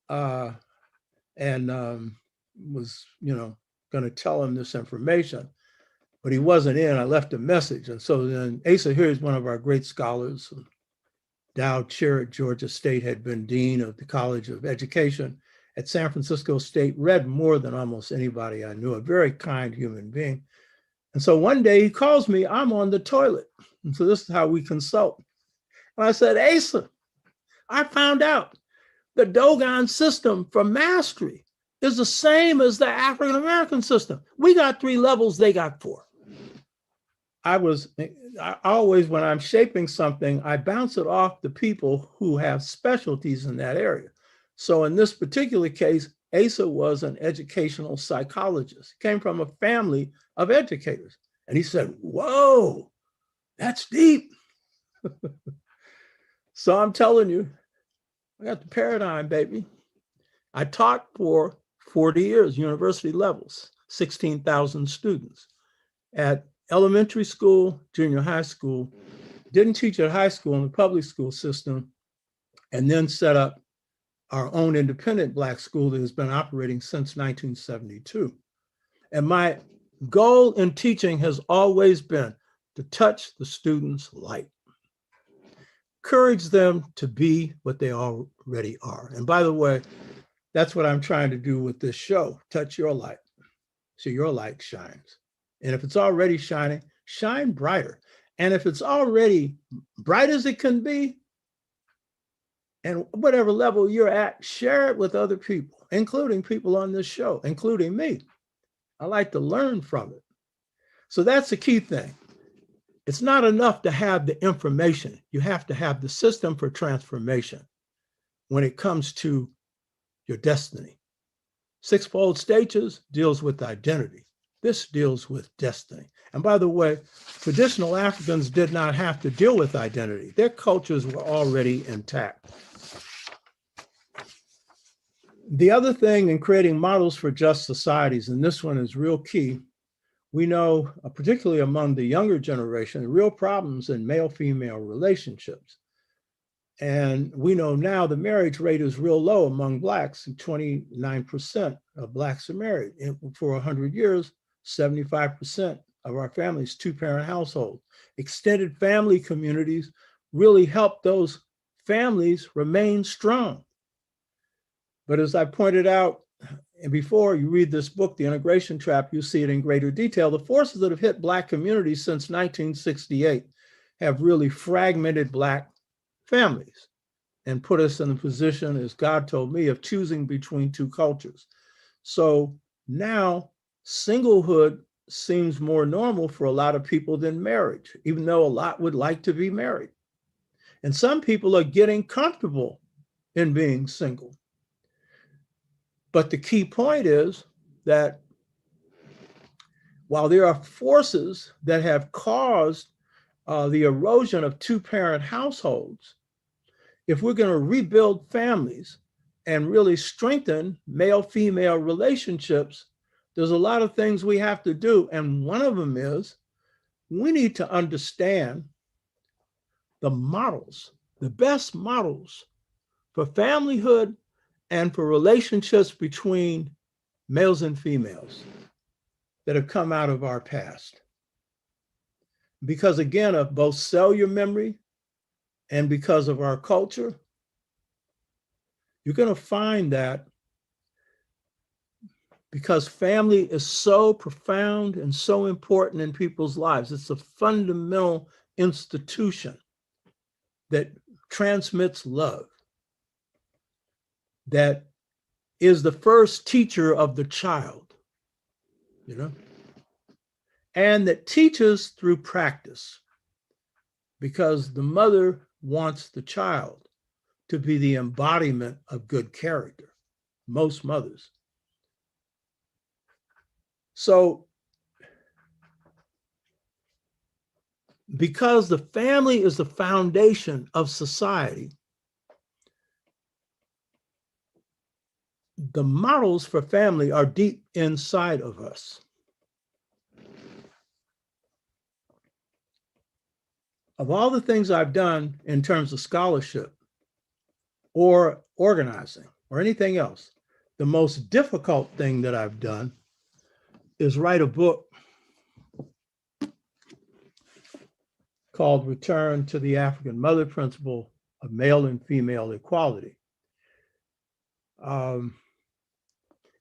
and was, going to tell him this information, but he wasn't in. I left a message. And so then Asa Hilliard is one of our great scholars. Dow Chair at Georgia State, had been Dean of the College of Education at San Francisco State, read more than almost anybody I knew, a very kind human being. And so one day he calls me, I'm on the toilet. And so this is how we consult. And I said, Asa, I found out the Dogon system for mastery is the same as the African-American system. We got 3 levels, they got 4. I always, when I'm shaping something, I bounce it off the people who have specialties in that area. So in this particular case, Asa was an educational psychologist. He came from a family of educators. And he said, whoa, that's deep. So I'm telling you, I got the paradigm, baby. I taught for 40 years, university levels, 16,000 students at elementary school, junior high school, didn't teach at high school in the public school system, and then set up our own independent Black school that has been operating since 1972. And my goal in teaching has always been to touch the students' light, encourage them to be what they already are. And by the way, that's what I'm trying to do with this show, touch your light, so your light shines. And if it's already shining, shine brighter. And if it's already bright as it can be, and whatever level you're at, share it with other people, including people on this show, including me. I like to learn from it. So that's the key thing. It's not enough to have the information. You have to have the system for transformation. when it comes to your destiny. Sixfold Stages deals with identity. This deals with destiny. And by the way, traditional Africans did not have to deal with identity. Their cultures were already intact. The other thing in creating models for just societies, and this one is real key, we know, particularly among the younger generation, real problems in male-female relationships. And we know now the marriage rate is real low among Blacks. 29% of Blacks are married. And for 100 years, 75% of our families, two-parent households. Extended family communities really help those families remain strong. But as I pointed out, and before you read this book, The Integration Trap, you see it in greater detail. The forces that have hit Black communities since 1968 have really fragmented Black families and put us in a position, as God told me, of choosing between two cultures. So now singlehood seems more normal for a lot of people than marriage, even though a lot would like to be married. And some people are getting comfortable in being single. But the key point is that while there are forces that have caused the erosion of two-parent households, if we're going to rebuild families and really strengthen male-female relationships, there's a lot of things we have to do. And one of them is we need to understand the models, the best models for familyhood and for relationships between males and females that have come out of our past. Because again, of both cellular memory and because of our culture, you're going to find that because family is so profound and so important in people's lives, it's a fundamental institution that transmits love, that is the first teacher of the child, you know, and that teaches through practice, because the mother wants the child to be the embodiment of good character, most mothers. So because the family is the foundation of society, the models for family are deep inside of us. Of all the things I've done in terms of scholarship or organizing or anything else, the most difficult thing that I've done is write a book called Return to the African Mother Principle of Male and Female Equality.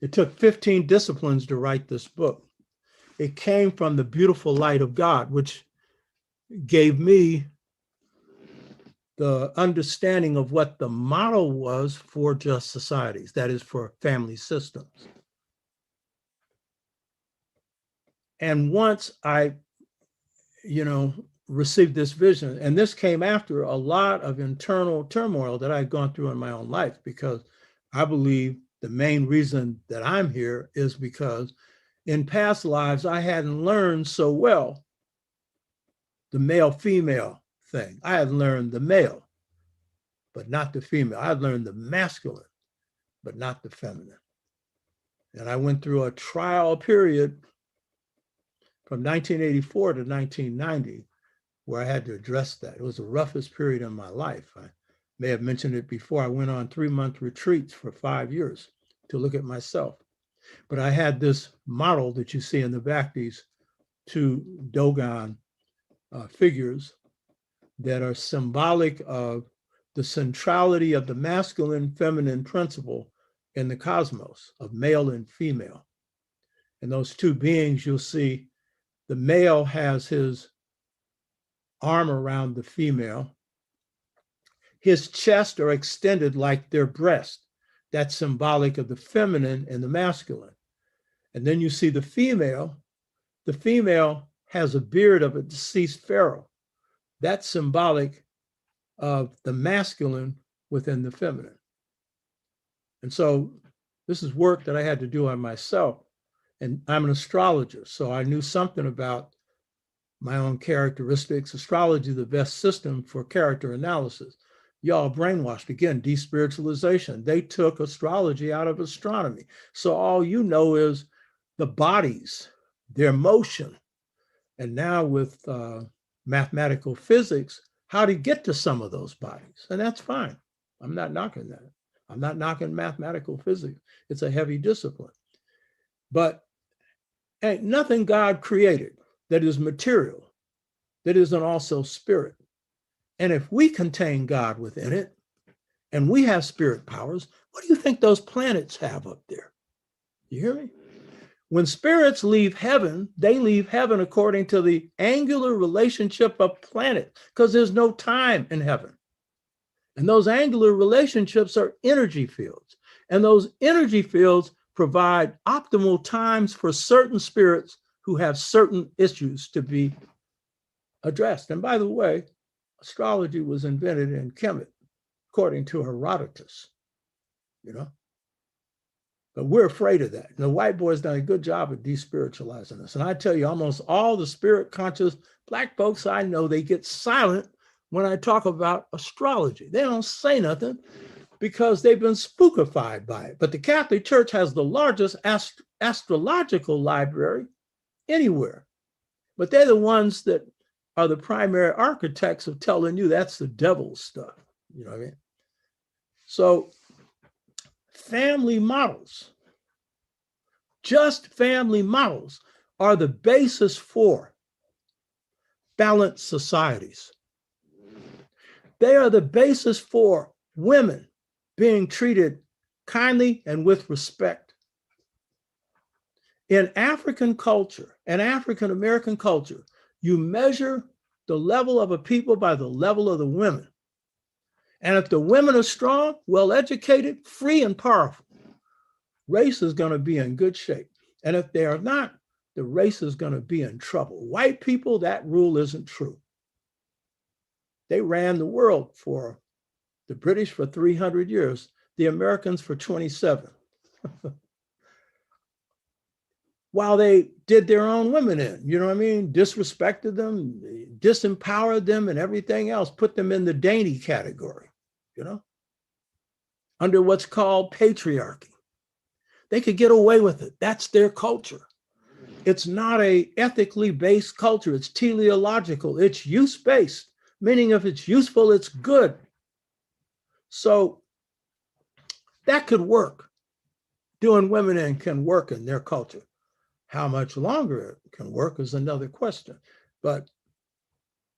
It took 15 disciplines to write this book. It came from the beautiful light of God, which gave me the understanding of what the model was for just societies, that is, for family systems. And once I, received this vision, and this came after a lot of internal turmoil that I'd gone through in my own life, because I believe the main reason that I'm here is because in past lives, I hadn't learned so well the male-female thing. I had learned the male, but not the female. I had learned the masculine, but not the feminine. And I went through a trial period from 1984 to 1990 where I had to address that. It was the roughest period in my life. I may have mentioned it before. I went on 3-month retreats for 5 years to look at myself. But I had this model that you see in the back, these two Dogon figures that are symbolic of the centrality of the masculine feminine principle in the cosmos of male and female. And those two beings, you'll see the male has his arm around the female. His chest are extended like their breast. That's symbolic of the feminine and the masculine. And then you see the female. The female has a beard of a deceased pharaoh. That's symbolic of the masculine within the feminine. And so this is work that I had to do on myself. And I'm an astrologer, so I knew something about my own characteristics. Astrology, the best system for character analysis. Y'all brainwashed again, despiritualization. They took astrology out of astronomy. So all you know is the bodies, their motion. And now with mathematical physics, how to get to some of those bodies. And that's fine. I'm not knocking that. I'm not knocking mathematical physics. It's a heavy discipline. But ain't nothing God created that is material, that isn't also spirit. And if we contain God within it, and we have spirit powers, what do you think those planets have up there? You hear me? When spirits leave heaven, they leave heaven according to the angular relationship of planets, because there's no time in heaven. And those angular relationships are energy fields. And those energy fields provide optimal times for certain spirits who have certain issues to be addressed. And by the way, astrology was invented in Kemet, according to Herodotus, you know. But we're afraid of that. And the white boy's done a good job of despiritualizing us. And I tell you, almost all the spirit conscious Black folks I know, they get silent when I talk about astrology. They don't say nothing because they've been spookified by it. But the Catholic Church has the largest astrological library anywhere. But they're the ones that are the primary architects of telling you that's the devil's stuff. You know what I mean? So family models, just family models, are the basis for balanced societies. They are the basis for women being treated kindly and with respect. In African culture and African American culture, you measure the level of a people by the level of the women. And if the women are strong, well-educated, free, and powerful, race is going to be in good shape. And if they are not, the race is going to be in trouble. White people, that rule isn't true. They ran the world for the British for 300 years, the Americans for 27. While they did their own women in, you know what I mean? Disrespected them, disempowered them, and everything else, put them in the dainty category, you know, under what's called patriarchy. They could get away with it. That's their culture. It's not a ethically based culture. It's teleological. It's use-based, meaning if it's useful, it's good. So that could work. Doing women in can work in their culture. How much longer it can work is another question, but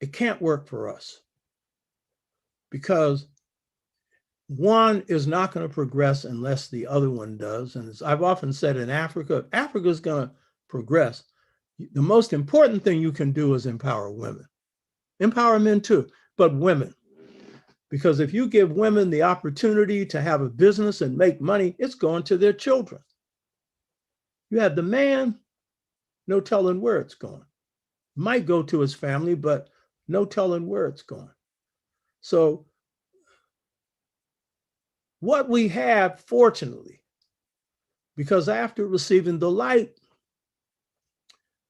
it can't work for us because one is not going to progress unless the other one does. And as I've often said, in Africa, Africa is going to progress. The most important thing you can do is empower women. Empower men too, but women. Because if you give women the opportunity to have a business and make money, it's going to their children. You have the man, no telling where it's going. Might go to his family, but no telling where it's going. So what we have, fortunately, because after receiving the light,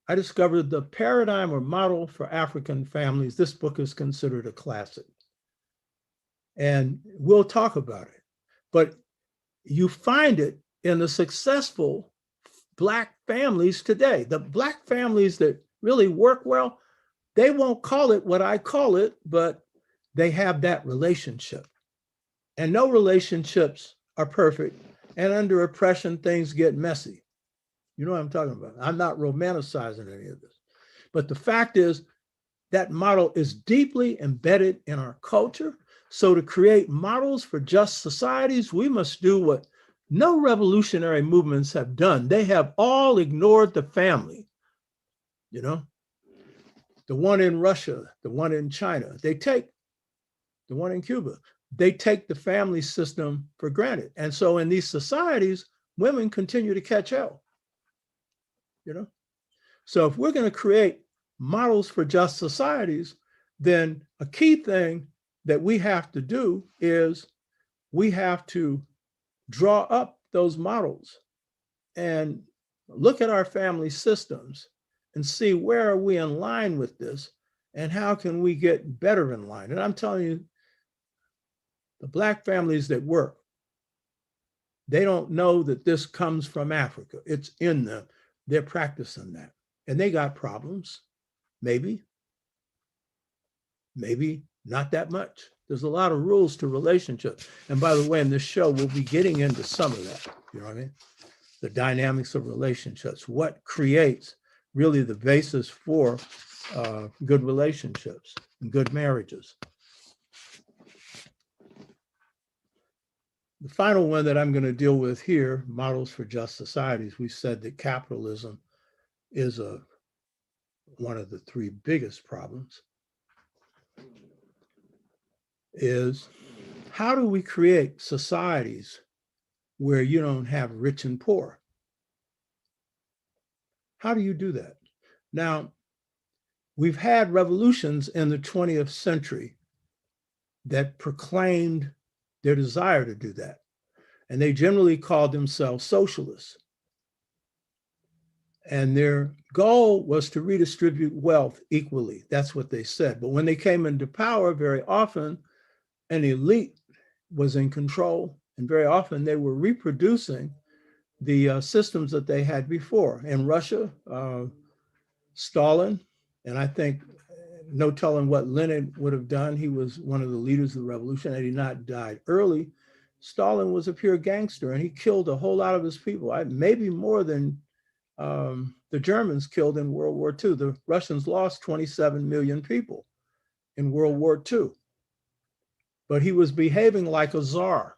I discovered the paradigm or model for African families. This book is considered a classic. And we'll talk about it. But you find it in the successful Black families today. The Black families that really work well, they won't call it what I call it, but they have that relationship. And no relationships are perfect. And under oppression, things get messy. You know what I'm talking about. I'm not romanticizing any of this. But the fact is, that model is deeply embedded in our culture. So to create models for just societies, we must do what no revolutionary movements have done. They have all ignored the family. You know, the one in Russia, the one in China, they take the one in Cuba, they take the family system for granted. And so in these societies, women continue to catch hell. You know, so if we're going to create models for just societies, then a key thing that we have to do is we have to draw up those models and look at our family systems and see where are we in line with this and how can we get better in line. And I'm telling you, the Black families that work, they don't know that this comes from Africa. It's in them. They're practicing that. And they got problems, maybe not that much. There's a lot of rules to relationships. And by the way, in this show, we'll be getting into some of that. You know what I mean? The dynamics of relationships, what creates really the basis for good relationships and good marriages. The final one that I'm going to deal with here, models for just societies. We said that capitalism is one of the three biggest problems. Is how do we create societies where you don't have rich and poor? How do you do that? Now, we've had revolutions in the 20th century that proclaimed their desire to do that. And they generally called themselves socialists. And their goal was to redistribute wealth equally. That's what they said. But when they came into power, very often an elite was in control. And very often they were reproducing the systems that they had before. In Russia, Stalin, and I think no telling what Lenin would have done. He was one of the leaders of the revolution. Had he not died early, Stalin was a pure gangster and he killed a whole lot of his people, maybe more than the Germans killed in World War II. The Russians lost 27 million people in World War II. But he was behaving like a czar.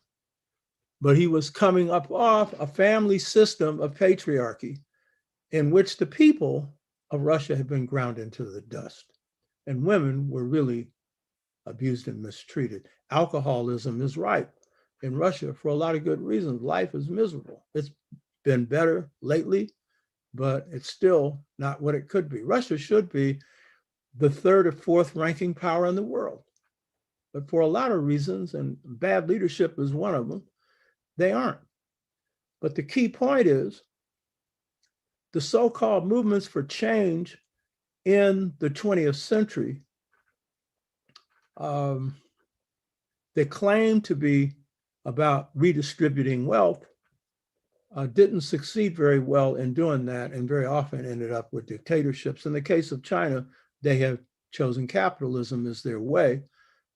But he was coming up off a family system of patriarchy in which the people of Russia had been ground into the dust. And women were really abused and mistreated. Alcoholism is ripe in Russia for a lot of good reasons. Life is miserable. It's been better lately, but it's still not what it could be. Russia should be the third or fourth ranking power in the world. But for a lot of reasons, and bad leadership is one of them, they aren't. But the key point is the so-called movements for change in the 20th century, they claim to be about redistributing wealth, didn't succeed very well in doing that, and very often ended up with dictatorships. In the case of China, they have chosen capitalism as their way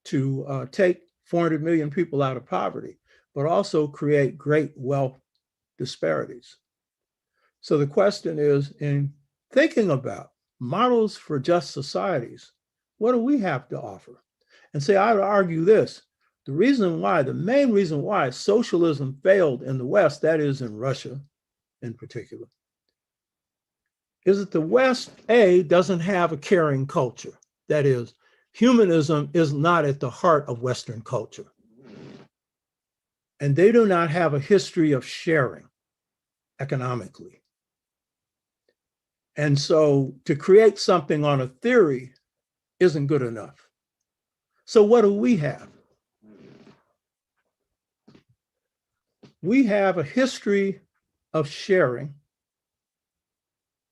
to take 400 million people out of poverty, but also create great wealth disparities. So the question is, in thinking about models for just societies, what do we have to offer? And say, I would argue this, the main reason why socialism failed in the West, that is in Russia in particular, is that the West, doesn't have a caring culture. That is, humanism is not at the heart of Western culture. And they do not have a history of sharing economically. And so to create something on a theory isn't good enough. So what do we have? We have a history of sharing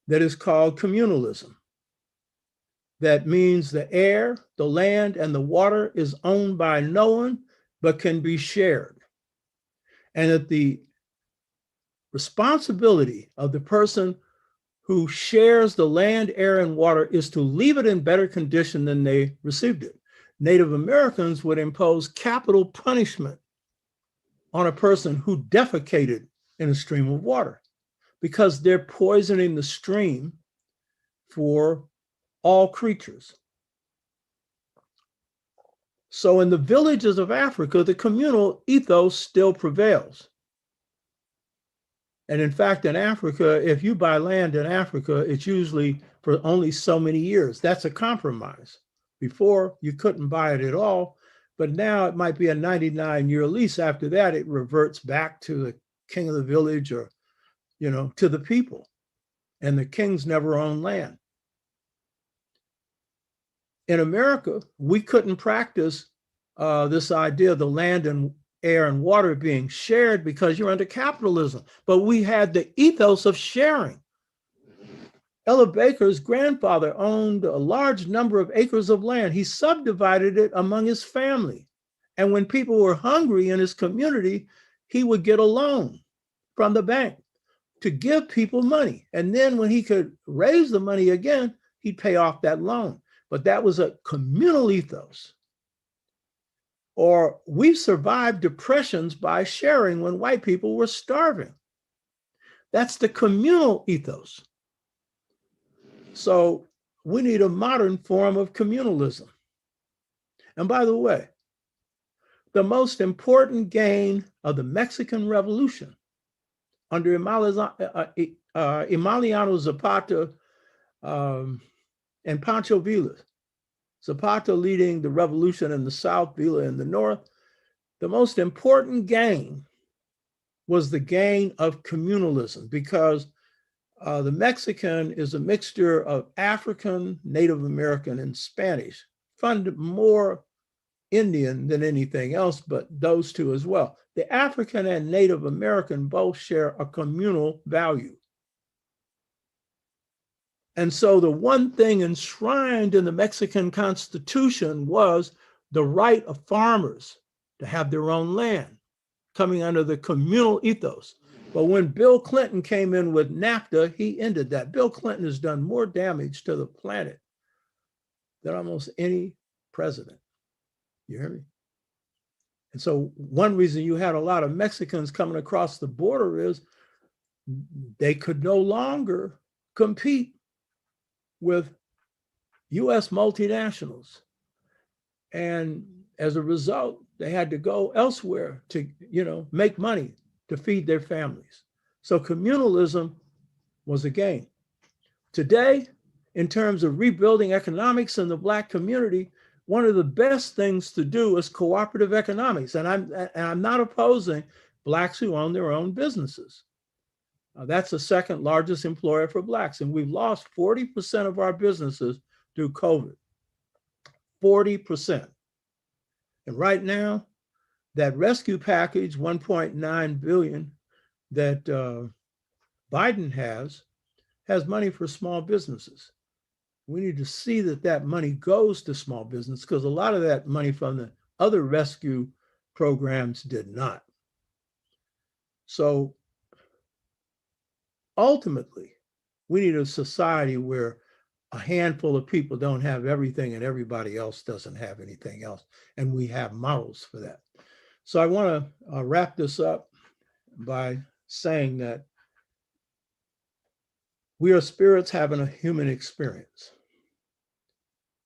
that is called communalism. That means the air, the land, and the water is owned by no one, but can be shared. And that the responsibility of the person who shares the land, air, and water is to leave it in better condition than they received it. Native Americans would impose capital punishment on a person who defecated in a stream of water because they're poisoning the stream for all creatures. So in the villages of Africa, the communal ethos still prevails. And in fact, in Africa, if you buy land in Africa, it's usually for only so many years. That's a compromise. Before, you couldn't buy it at all, but now it might be a 99-year lease. After that, it reverts back to the king of the village or, to the people. And the kings never owned land. In America, we couldn't practice this idea of the land and air, and water being shared because you're under capitalism. But we had the ethos of sharing. Ella Baker's grandfather owned a large number of acres of land. He subdivided it among his family. And when people were hungry in his community, he would get a loan from the bank to give people money. And then when he could raise the money again, he'd pay off that loan. But that was a communal ethos. Or we survived depressions by sharing when white people were starving. That's the communal ethos. So we need a modern form of communalism. And by the way, the most important gain of the Mexican Revolution under Emiliano Zapata and Pancho Villa, Zapata leading the revolution in the South, Villa in the North, the most important gain was the gain of communalism, because the Mexican is a mixture of African, Native American, and Spanish, more Indian than anything else, but those two as well. The African and Native American both share a communal value. And so the one thing enshrined in the Mexican Constitution was the right of farmers to have their own land, coming under the communal ethos. But when Bill Clinton came in with NAFTA, he ended that. Bill Clinton has done more damage to the planet than almost any president. You hear me? And so one reason you had a lot of Mexicans coming across the border is they could no longer compete with US multinationals. And as a result, they had to go elsewhere to, make money to feed their families. So communalism was a gain. Today, in terms of rebuilding economics in the Black community, one of the best things to do is cooperative economics. And I'm not opposing Blacks who own their own businesses. That's the second largest employer for Blacks. And we've lost 40% of our businesses through COVID. 40%. And right now, that rescue package, 1.9 billion that Biden has money for small businesses. We need to see that money goes to small business, because a lot of that money from the other rescue programs did not. So ultimately, we need a society where a handful of people don't have everything and everybody else doesn't have anything else. And we have models for that. So I want to wrap this up by saying that we are spirits having a human experience,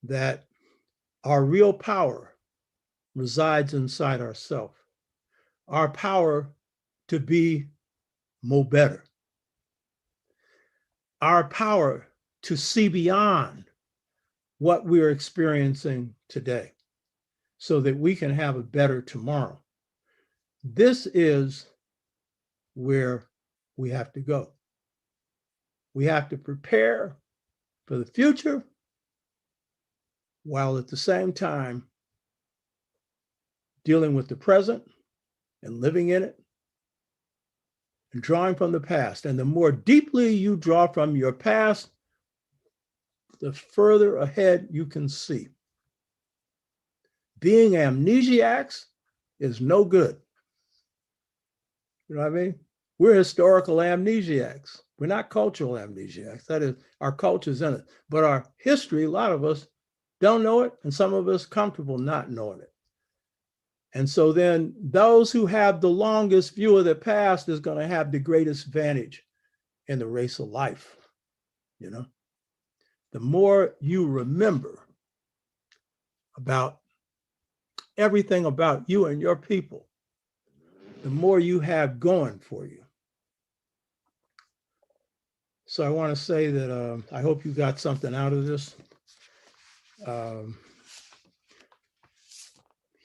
that our real power resides inside ourselves. Our power to be more better. Our power to see beyond what we're experiencing today so that we can have a better tomorrow. This is where we have to go. We have to prepare for the future while at the same time dealing with the present and living in it and drawing from the past. And the more deeply you draw from your past, the further ahead you can see. Being amnesiacs is no good. You know what I mean? We're historical amnesiacs. We're not cultural amnesiacs. That is, our culture's in it. But our history, a lot of us don't know it, and some of us comfortable not knowing it. And so then those who have the longest view of the past is going to have the greatest advantage in the race of life. The more you remember about everything about you and your people, the more you have going for you. So I want to say that I hope you got something out of this.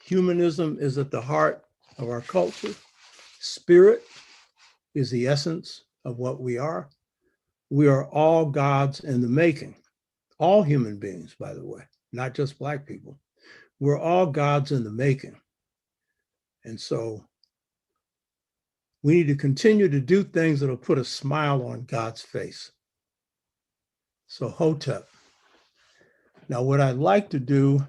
Humanism is at the heart of our culture. Spirit is the essence of what we are. We are all gods in the making. All human beings, by the way, not just Black people. We're all gods in the making. And so we need to continue to do things that'll put a smile on God's face. So Hotep. Now, what I'd like to do